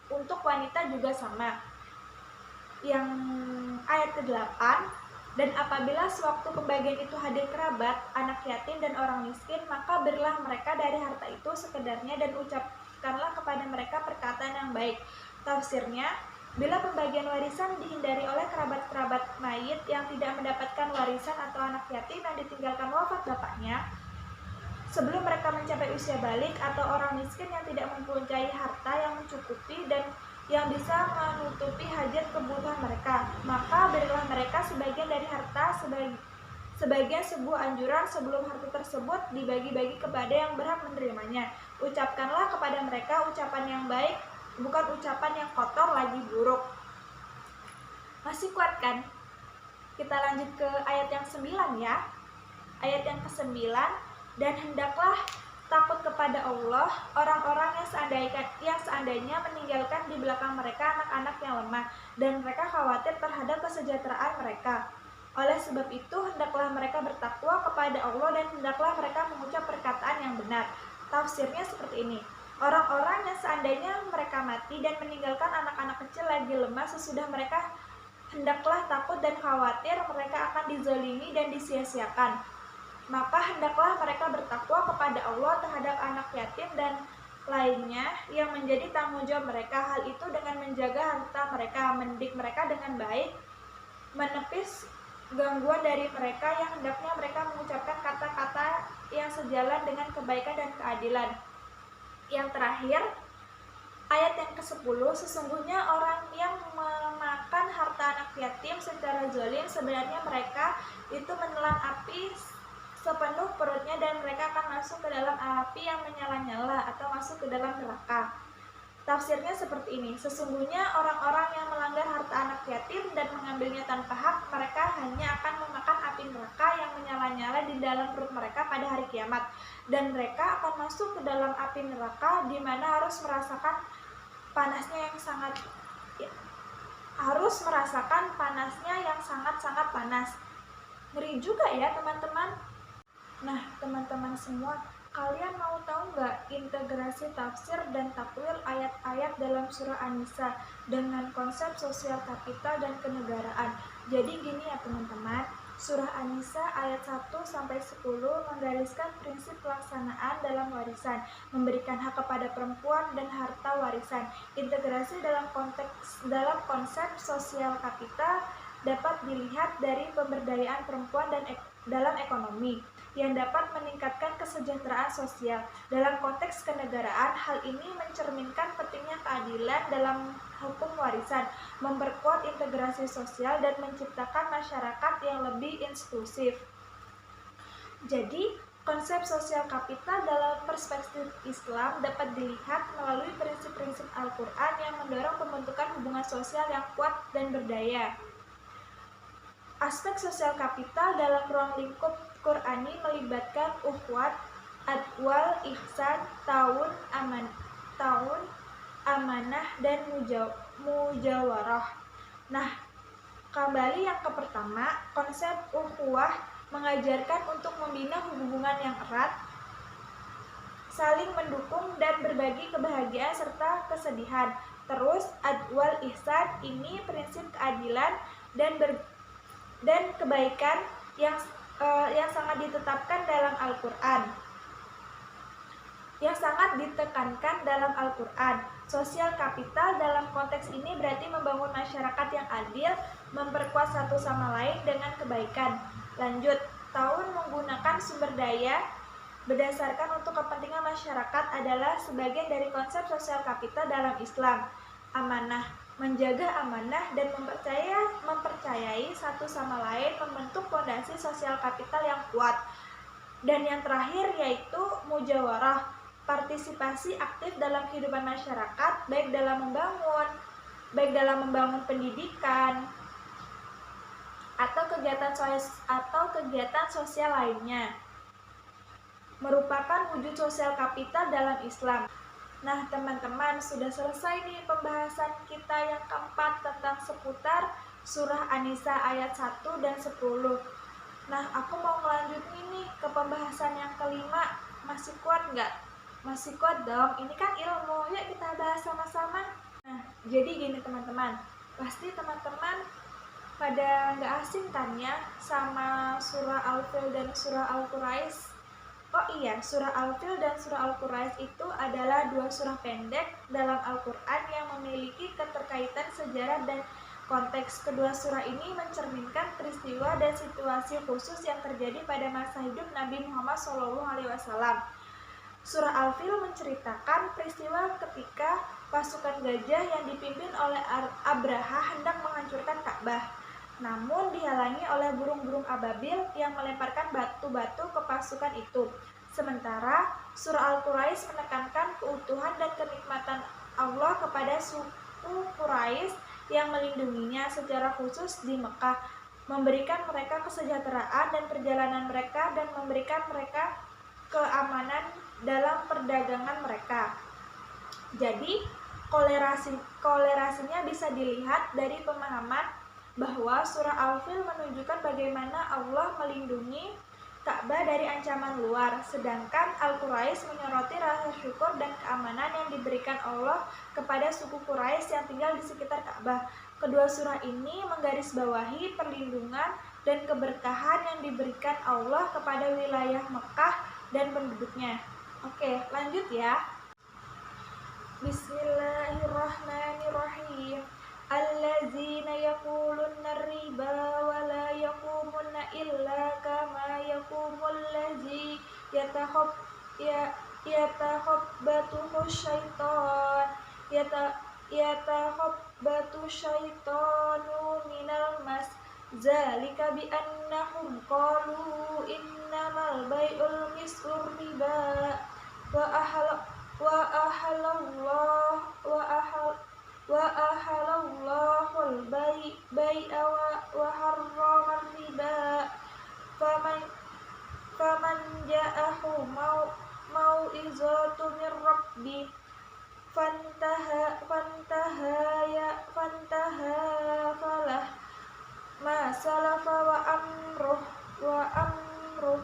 Untuk wanita juga sama. Yang ayat ke-8, dan apabila sewaktu pembagian itu hadir kerabat, anak yatim dan orang miskin, maka berilah mereka dari harta itu sekedarnya dan ucapkanlah kepada mereka perkataan yang baik. Tafsirnya, bila pembagian warisan dihindari oleh kerabat-kerabat mayit yang tidak mendapatkan warisan atau anak yatim yang ditinggalkan wafat bapaknya sebelum mereka mencapai usia balik, atau orang miskin yang tidak mempunyai harta yang mencukupi dan yang bisa menutupi hajat kebutuhan mereka, maka berilah mereka sebagian dari harta sebagian sebuah anjuran sebelum harta tersebut dibagi-bagi kepada yang berhak menerimanya. Ucapkanlah kepada mereka ucapan yang baik, bukan ucapan yang kotor lagi buruk. Masih kuat kan? Kita lanjut ke ayat yang 9 ya. Ayat yang ke-9, dan hendaklah takut kepada Allah orang-orang yang seandainya meninggalkan di belakang mereka anak-anak yang lemah, dan mereka khawatir terhadap kesejahteraan mereka. Oleh sebab itu hendaklah mereka bertakwa kepada Allah dan hendaklah mereka mengucap perkataan yang benar. Tafsirnya seperti ini: orang-orang yang seandainya mereka mati dan meninggalkan anak-anak kecil lagi lemah sesudah mereka, hendaklah takut dan khawatir mereka akan dizalimi dan disia-siakan. Maka hendaklah mereka bertakwa kepada Allah terhadap anak yatim dan lainnya yang menjadi tanggung jawab mereka. Hal itu dengan menjaga harta mereka, mendidik mereka dengan baik, menepis gangguan dari mereka yang hendaknya mereka mengucapkan kata-kata yang sejalan dengan kebaikan dan keadilan. Yang terakhir, ayat yang ke-10, sesungguhnya orang yang memakan harta anak yatim secara zalim, sebenarnya mereka itu menelan api sepenuh perutnya dan mereka akan masuk ke dalam api yang menyala-nyala atau masuk ke dalam neraka. Tafsirnya seperti ini: sesungguhnya orang-orang yang melanggar harta anak yatim dan mengambilnya tanpa hak, mereka hanya akan memakan api neraka yang menyala-nyala di di dalam perut mereka pada hari kiamat, dan mereka akan masuk ke dalam api neraka di mana harus merasakan panasnya yang sangat-sangat panas. Ngeri juga ya teman-teman. Nah teman-teman semua, kalian mau tahu nggak integrasi tafsir dan takwil ayat-ayat dalam surah An-Nisa dengan konsep sosial kapital dan kenegaraan? Jadi gini ya teman-teman, surah An-Nisa ayat 1-10 menggariskan prinsip pelaksanaan dalam warisan, memberikan hak kepada perempuan dan harta warisan. Integrasi dalam konsep sosial kapital dapat dilihat dari pemberdayaan perempuan dan dalam ekonomi yang dapat meningkatkan kesejahteraan sosial. Dalam konteks kenegaraan, hal ini mencerminkan pentingnya keadilan dalam hukum warisan, memperkuat integrasi sosial, dan menciptakan masyarakat yang lebih inklusif. Jadi, konsep sosial kapital dalam perspektif Islam dapat dilihat melalui prinsip-prinsip Al-Quran yang mendorong pembentukan hubungan sosial yang kuat dan berdaya. Aspek sosial kapital dalam ruang lingkup Qur'ani melibatkan ukhuwat, adwal, ihsan, ta'awun, amanah, dan mujawarah. Nah, kembali yang ke pertama, konsep ukhuwah mengajarkan untuk membina hubungan yang erat, saling mendukung dan berbagi kebahagiaan serta kesedihan. Terus adwal ihsan ini prinsip keadilan dan kebaikan yang sangat ditetapkan dalam Al-Quran, yang sangat ditekankan dalam Al-Quran. Sosial kapital dalam konteks ini berarti membangun masyarakat yang adil, memperkuat satu sama lain dengan kebaikan. Lanjut, tahun menggunakan sumber daya berdasarkan untuk kepentingan masyarakat adalah sebagian dari konsep sosial kapital dalam Islam. Amanah, menjaga amanah dan mempercayai satu sama lain membentuk fondasi sosial kapital yang kuat. Dan yang terakhir yaitu mujawarah, partisipasi aktif dalam kehidupan masyarakat, baik dalam membangun pendidikan atau kegiatan sosial lainnya, merupakan wujud sosial kapital dalam Islam. Nah teman-teman, sudah selesai nih pembahasan kita yang keempat tentang seputar surah An-Nisa ayat 1 dan 10. Nah aku mau melanjutkan nih ke pembahasan yang kelima. Masih kuat nggak? Masih kuat dong, ini kan ilmu, yuk kita bahas sama-sama. Nah jadi gini teman-teman, pasti teman-teman pada nggak asing kan ya sama surah Al-Fil dan surah Al-Quraisy. Oh iya, surah Al-Fil dan surah Al-Quraisy itu adalah dua surah pendek dalam Al-Quran yang memiliki keterkaitan sejarah dan konteks. Kedua surah ini mencerminkan peristiwa dan situasi khusus yang terjadi pada masa hidup Nabi Muhammad SAW. Surah Al-Fil menceritakan peristiwa ketika pasukan gajah yang dipimpin oleh Abraha hendak menghancurkan Ka'bah, namun dihalangi oleh burung-burung ababil yang melemparkan batu-batu ke pasukan itu. Sementara surah Al-Quraisy menekankan keutuhan dan kenikmatan Allah kepada suku Quraisy yang melindunginya secara khusus di Mekah, memberikan mereka kesejahteraan dan perjalanan mereka dan memberikan mereka keamanan dalam perdagangan mereka. Jadi kolerasinya bisa dilihat dari pemahaman bahwa surah Al-Fil menunjukkan bagaimana Allah melindungi Ka'bah dari ancaman luar, sedangkan Al-Quraisy menyoroti rasa syukur dan keamanan yang diberikan Allah kepada suku Quraisy yang tinggal di sekitar Ka'bah. Kedua surah ini menggarisbawahi perlindungan dan keberkahan yang diberikan Allah kepada wilayah Mekah dan penduduknya. Oke, lanjut ya. Bismillahirrahmanirrahim. Allazina yaquluna riba wa la yaqumuna illa kama yaqumul ladzi yatakhabbatuhu syaitanu minal mas. Zalika bi annahum qalu innamal bai'ul misur riba wa ahalallahul bai'a wa harramar riba mau'izatu min rabbi fantaha falah ma salafa wa amruh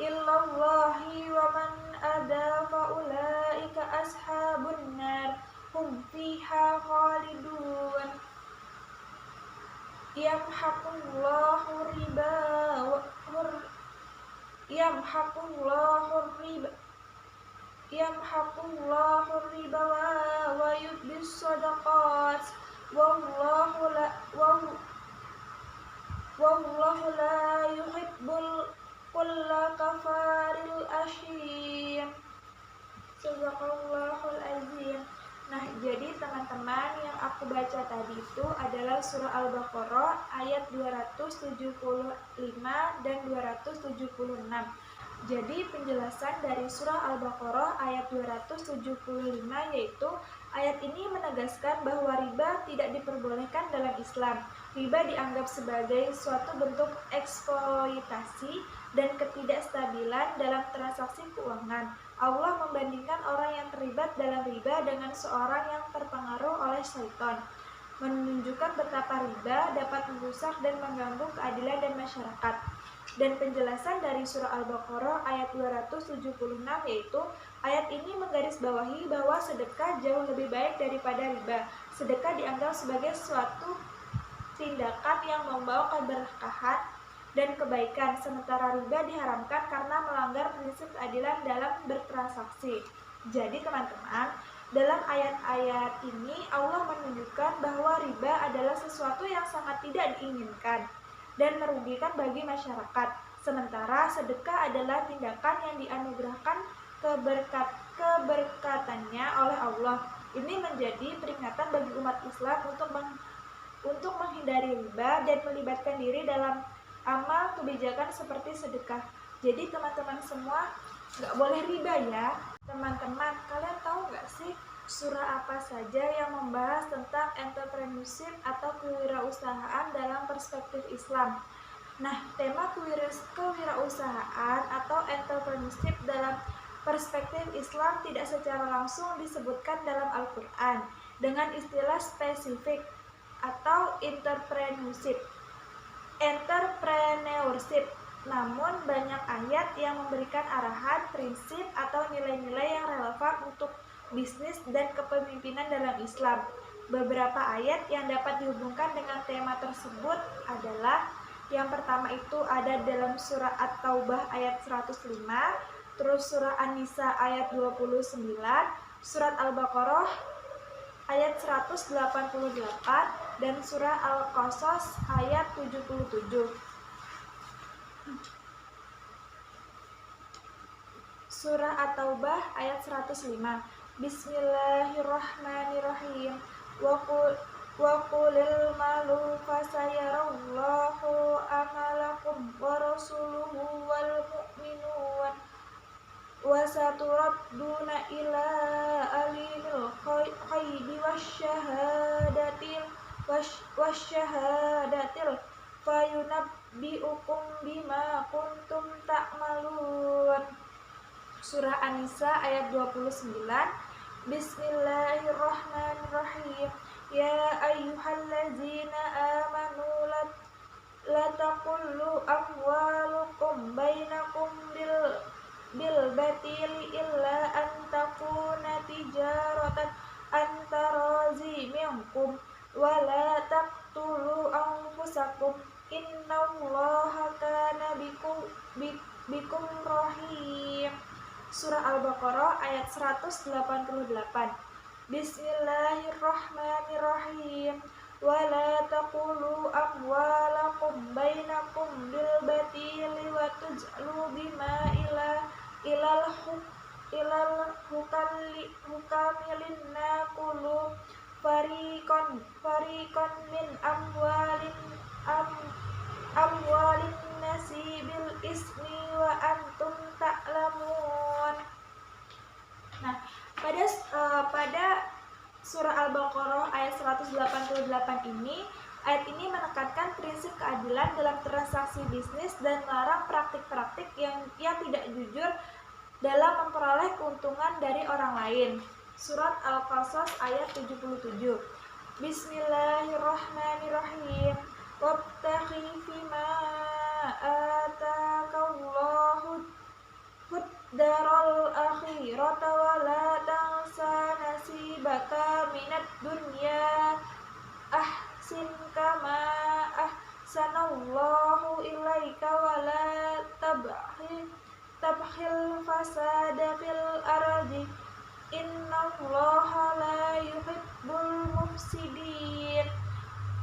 illallahi wa man ada fa ulaika ashabun nar hum fiha khalidun. Yamhaqullahu riba wa yurbis sadaqat wallahu la yuhibbul kulla kafaril asyim. Sadaqallahul azim. Nah, jadi teman-teman yang aku baca tadi itu adalah surah Al-Baqarah ayat 275 dan 276. Jadi penjelasan dari surah Al-Baqarah ayat 275 yaitu ayat ini menegaskan bahwa riba tidak diperbolehkan dalam Islam. Riba dianggap sebagai suatu bentuk eksploitasi dan ketidakstabilan dalam transaksi keuangan. Allah membandingkan orang yang terlibat dalam riba dengan seorang yang terpengaruh oleh syaitan, menunjukkan betapa riba dapat merusak dan mengganggu keadilan dan masyarakat. Dan penjelasan dari surah Al-Baqarah ayat 276 yaitu ayat ini menggarisbawahi bahwa sedekah jauh lebih baik daripada riba. Sedekah dianggap sebagai suatu tindakan yang membawa keberkahan dan kebaikan, sementara riba diharamkan karena melanggar prinsip keadilan dalam bertransaksi. Jadi teman-teman, dalam ayat-ayat ini Allah menunjukkan bahwa riba adalah sesuatu yang sangat tidak diinginkan dan merugikan bagi masyarakat, sementara sedekah adalah tindakan yang dianugerahkan keberkatannya oleh Allah. Ini menjadi peringatan bagi umat Islam untuk menghindari riba dan melibatkan diri dalam amal kebijakan seperti sedekah. Jadi teman-teman semua nggak boleh riba ya. Teman-teman, kalian tahu nggak sih surah apa saja yang membahas tentang entrepreneurship atau kewirausahaan dalam perspektif Islam? Nah, tema kewirausahaan atau entrepreneurship dalam perspektif Islam tidak secara langsung disebutkan dalam Al-Quran dengan istilah spesifik atau entrepreneurship. Namun banyak ayat yang memberikan arahan, prinsip, atau nilai-nilai yang relevan untuk bisnis dan kepemimpinan dalam Islam. Beberapa ayat yang dapat dihubungkan dengan tema tersebut adalah yang pertama itu ada dalam surah At-Taubah ayat 105, terus surah An-Nisa ayat 29, surat Al-Baqarah ayat 188, dan surah Al-Qasas ayat 77. Surah At-Taubah ayat 105. Bismillahirrahmanirrahim. Wa qulil malu fasayarallahu amalakum wa rasuluhu wal mu'minun wa saturadduna ila alimil ghaibi wasyahadatil fayunabbi'ukum bima kuntum ta'malun. Surah An-Nisa ayat 29. Bismillahirrahmanirrahim. Ya ayyuhallazina amanu la taqullu amwalukum bainakum bil batili illa an takuna tijaratan antarazi minkum wa la taqtulu anfusakum innallaha kana bikum rahim. Surah Al-Baqarah ayat 188. Bismillahirrahmanirrahim. Wa la taqulu amwalakum bainakum bil batili wa tuj'alu bima ilal hukamilin naqulu fariqan min amwalin nasi bil ismi wa antum ta'lamun. Nah, pada surah Al-Baqarah ayat 188 ini, ayat ini menekankan prinsip keadilan dalam transaksi bisnis dan melarang praktik-praktik yang tidak jujur dalam memperoleh keuntungan dari orang lain. Surat Al-Qasas ayat 77. Bismillahirrahmanirrahim. Wabtaghi fima atakallahu daral akhirata wa la tansa nasibaka minad dunya ahsin kama ahsanallahu ilaika wa la tabkhil fasada fil ardi innallaha la yuhibbul mufsidin.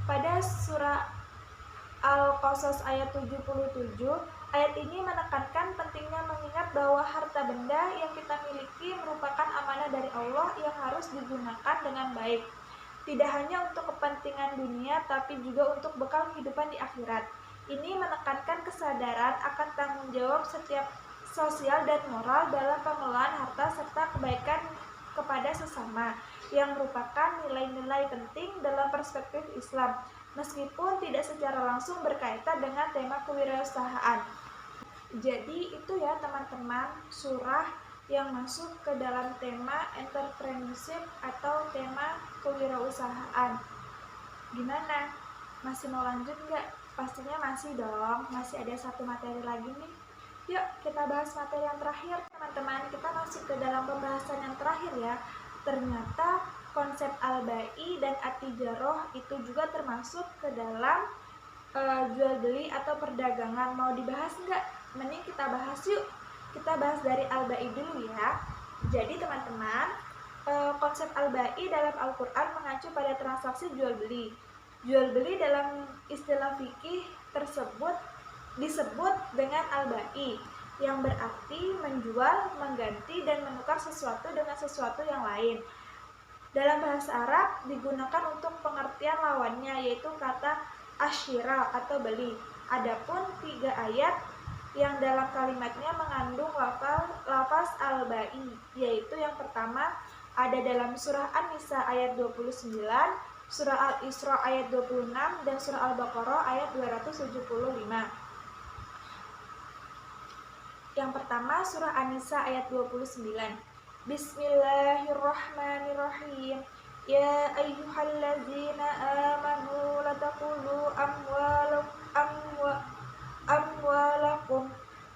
Pada surah Al-Qasas ayat 77, ayat ini menekankan pentingnya mengingat bahwa harta benda yang kita miliki merupakan amanah dari Allah yang harus digunakan dengan baik. Tidak hanya untuk kepentingan dunia, tapi juga untuk bekal kehidupan di akhirat. Ini menekankan kesadaran akan tanggung jawab setiap sosial dan moral dalam pengelolaan harta serta kebaikan kepada sesama, yang merupakan nilai-nilai penting dalam perspektif Islam, meskipun tidak secara langsung berkaitan dengan tema kewirausahaan. Jadi itu ya teman-teman, surah yang masuk ke dalam tema entrepreneurship atau tema kewirausahaan. Gimana? Masih mau lanjut nggak? Pastinya masih dong, masih ada satu materi lagi nih. Yuk kita bahas materi yang terakhir teman-teman. Kita masuk ke dalam pembahasan yang terakhir ya. Ternyata konsep al-bai dan at-tijarah itu juga termasuk ke dalam jual beli atau perdagangan. Mau dibahas nggak? Mending kita bahas yuk. Kita bahas dari al-bai dulu ya. Jadi teman-teman, konsep al-bai dalam Al-Quran mengacu pada transaksi jual beli. Jual beli dalam istilah fikih tersebut disebut dengan al-bai, yang berarti menjual, mengganti, dan menukar sesuatu dengan sesuatu yang lain. Dalam bahasa Arab digunakan untuk pengertian lawannya, yaitu kata asyira atau beli. Adapun 3 ayat yang dalam kalimatnya mengandung lafaz al-bai, yaitu yang pertama ada dalam surah An-Nisa ayat 29, surah Al-Isra ayat 26, dan surah Al-Baqarah ayat 275. Yang pertama surah An-Nisa ayat 29. Bismillahirrahmanirrahim. Ya ayyuhallazina amanu la taqulu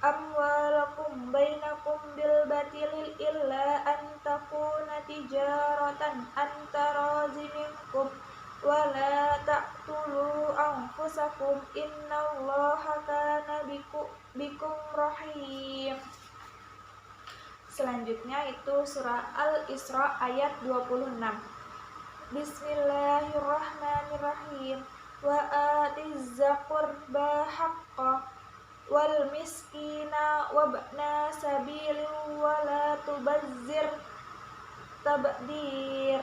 amwalakum bainakum bil batilil illa an takuna tijaratan antarazim minkum wala taqtulu anfusakum innallaha kana bikum rahim. Selanjutnya itu surah Al-Isra ayat 26. Bismillahirrahmanirrahim. Wa atiz qurba haqqa wal miskina wabna sabil wa la tubazzir tabdir.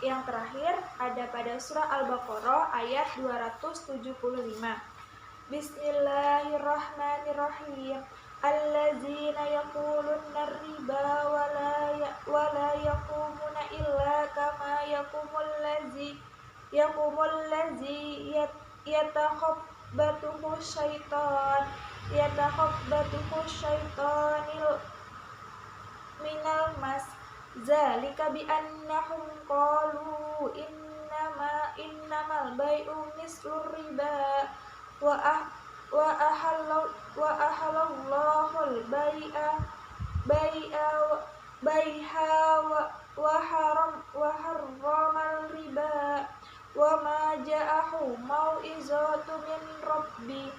Yang terakhir ada pada surah Al-Baqarah ayat 275. Bismillahirrahmanirrahim. Allazina yaquluna riba wa la yaqumuna illa kama yaqumul ladzi yatakhabbatuhu syaitanil minal mas. Zalika bi annahum qalu innamal bai'u mislur riba wa ahallallahu al-bai'a wa harramal riba wa ma ja'ahu mau'izatu min rabbi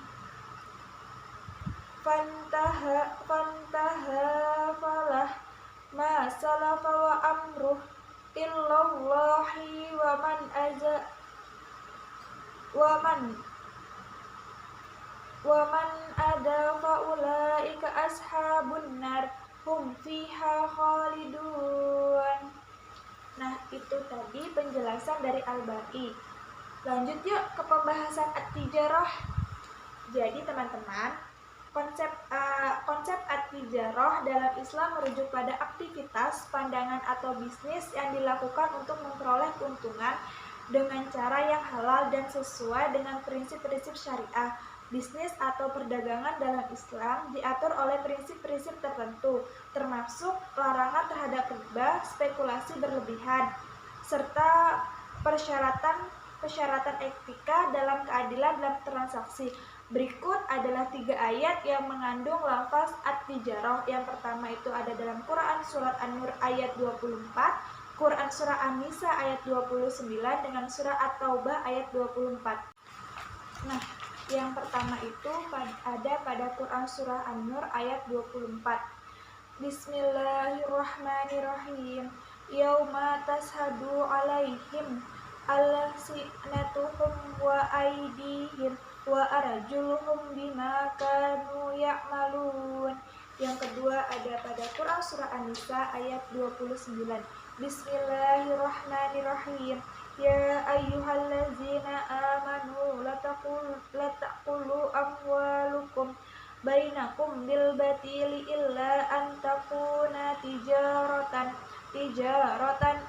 fantaha falah ma salafa wa amruh illallahi wa man ada faulaika ashabun nar hum fiha khalidun. Nah, itu tadi penjelasan dari al-bai. Lanjut yuk ke pembahasan at-tijarah. Jadi teman-teman, konsep at-tijarah dalam Islam merujuk pada aktivitas, pandangan atau bisnis yang dilakukan untuk memperoleh keuntungan dengan cara yang halal dan sesuai dengan prinsip-prinsip syariah. Bisnis atau perdagangan dalam Islam diatur oleh prinsip-prinsip tertentu, termasuk larangan terhadap riba, spekulasi berlebihan, serta persyaratan etika dalam keadilan dalam transaksi. Berikut adalah 3 ayat yang mengandung lafaz at-tijarah. Yang pertama itu ada dalam Quran surat An-Nur ayat 24, Quran surah An-Nisa ayat 29 dengan surah At-Taubah ayat 24. Nah, yang pertama itu ada pada Quran surah An-Nur ayat 24. Bismillahirrahmanirrahim. Yauma tashhadu alaihim alsinatuhum wa aydihim wa arjuluhum bima kanu ya'malun. Yang kedua ada pada Quran surah An-Nisa ayat 29. Bismillahirrahmanirrahim. Ya ayyuhallazina amanu la taqulu amwalukum bainakum bil batili illa an takuna tijaratan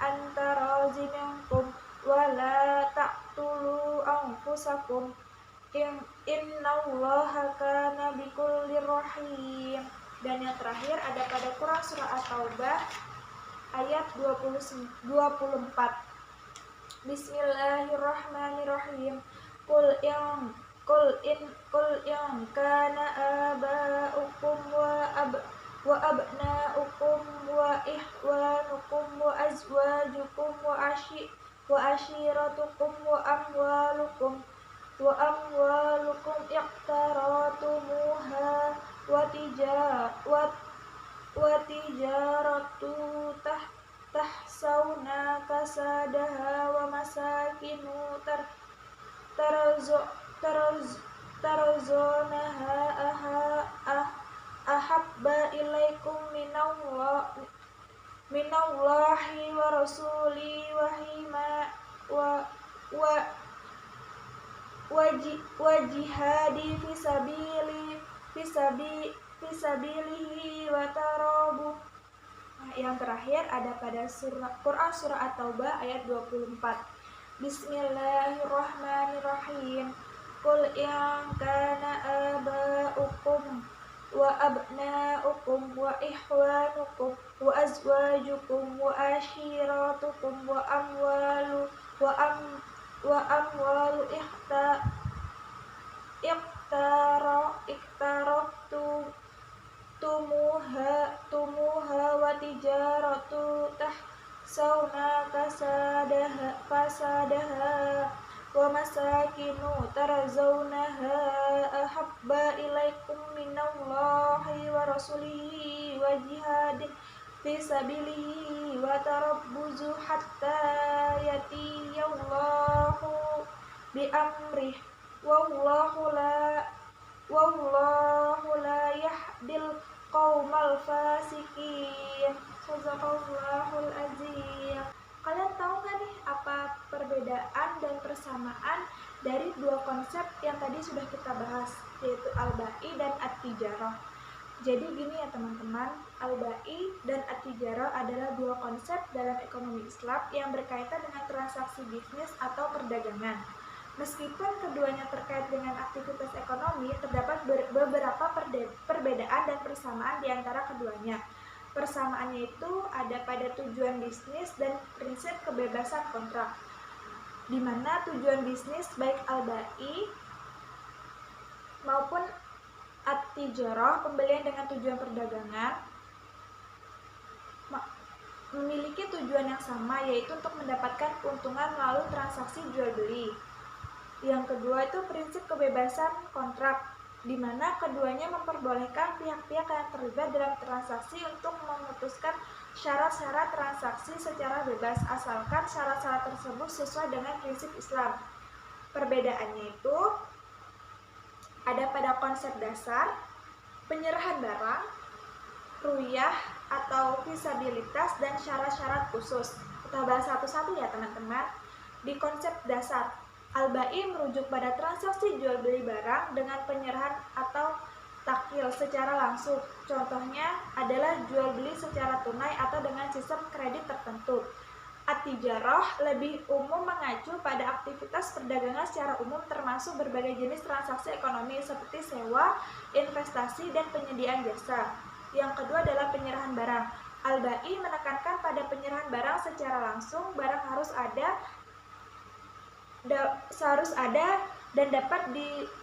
antara minkum wa la taqtulu anfusakum innallaha kana bikulli rahim. Dan yang terakhir ada pada Quran surah At-Taubah ayat 24. Bismillahirrahmanirrahim. Qul in kana aba'ukum wa abna'ukum wa ihwanukum wa azwajukum wa ashiratukum wa amwalukum iqtaratumuha wa tijaratu tahsawna kasadaha wa masakinu tarzonaha ahabba ilaikum minallahi wa rasuli wa jihadi fisabilihi wa tarabu. Yang terakhir ada pada Quran surah At-Taubah ayat 24. Bismillahirrahmanirrahim. Qul in kana aba'ukum wa abna'ukum wa ihwanukum wa azwajukum wa ashiratukum wa amwalu tumuha wa tijaratu tahsawna fasadaha wa masakinu tarzawnaha ahabba ilaikum minallahi wa rasulihi wa jihadin fisabilihi wa tarabbuzu hatta yatiyallahu bi amrih wallahu la yahdil qaumal fasikin. Shadaqallahul azim. Kalian tahu nggak nih apa perbedaan dan persamaan dari dua konsep yang tadi sudah kita bahas, yaitu al-ba'i dan at-tijarah? Jadi gini ya teman-teman, al-ba'i dan at-tijarah adalah dua konsep dalam ekonomi Islam yang berkaitan dengan transaksi bisnis atau perdagangan. Meskipun keduanya terkait dengan aktivitas ekonomi, terdapat beberapa perbedaan dan persamaan di antara keduanya. Persamaannya itu ada pada tujuan bisnis dan prinsip kebebasan kontrak, di mana tujuan bisnis baik al-ba'i maupun at-tijarah, pembelian dengan tujuan perdagangan, memiliki tujuan yang sama, yaitu untuk mendapatkan keuntungan melalui transaksi jual beli. Yang kedua itu prinsip kebebasan kontrak, di mana keduanya memperbolehkan pihak-pihak yang terlibat dalam transaksi untuk memutuskan syarat-syarat transaksi secara bebas, asalkan syarat-syarat tersebut sesuai dengan prinsip Islam. Perbedaannya itu ada pada konsep dasar, penyerahan barang, ruyah atau visabilitas, dan syarat-syarat khusus. Kita bahas satu-satu ya teman-teman. Di konsep dasar, al-ba'i merujuk pada transaksi jual beli barang dengan penyerahan atau takhil secara langsung. Contohnya adalah jual beli secara tunai atau dengan sistem kredit tertentu. At-tijarah lebih umum mengacu pada aktivitas perdagangan secara umum termasuk berbagai jenis transaksi ekonomi seperti sewa, investasi, dan penyediaan jasa. Yang kedua adalah penyerahan barang. Al-Bai menekankan pada penyerahan barang secara langsung, barang harus ada dan dapat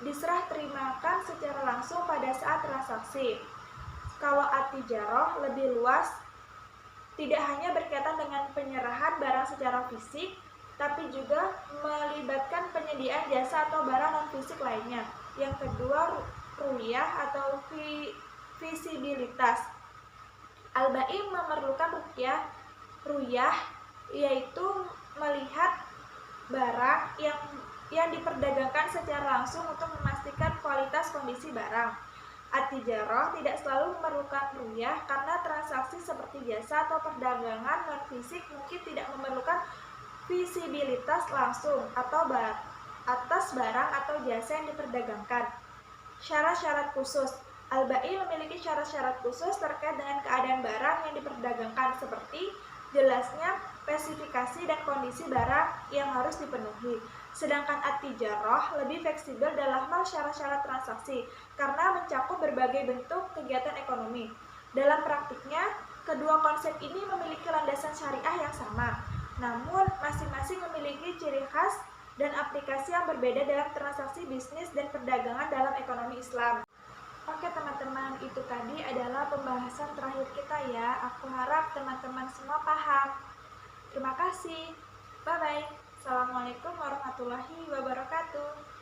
diserah terimakan secara langsung pada saat transaksi. Kalau at-tijarah lebih luas, tidak hanya berkaitan dengan penyerahan barang secara fisik, tapi juga melibatkan penyediaan jasa atau barang non-fisik lainnya. Yang kedua, ruyah atau visibilitas. Al-Bai memerlukan ruyah, yaitu melihat barang yang diperdagangkan secara langsung untuk memastikan kualitas kondisi barang. At-tijarah tidak selalu memerlukan ruyah karena transaksi seperti jasa atau perdagangan non-fisik mungkin tidak memerlukan visibilitas langsung atau atas barang atau jasa yang diperdagangkan. Syarat-syarat khusus. Al-Bai memiliki syarat-syarat khusus terkait dengan keadaan barang yang diperdagangkan seperti jelasnya spesifikasi dan kondisi barang yang harus dipenuhi. Sedangkan at-tijarah lebih fleksibel dalam hal syarat-syarat transaksi karena mencakup berbagai bentuk kegiatan ekonomi. Dalam praktiknya, kedua konsep ini memiliki landasan syariah yang sama, namun masing-masing memiliki ciri khas dan aplikasi yang berbeda dalam transaksi bisnis dan perdagangan dalam ekonomi Islam. Oke teman-teman, itu tadi adalah pembahasan terakhir kita ya. Aku harap teman-teman semua paham. Terima kasih. Bye-bye. Assalamualaikum warahmatullahi wabarakatuh.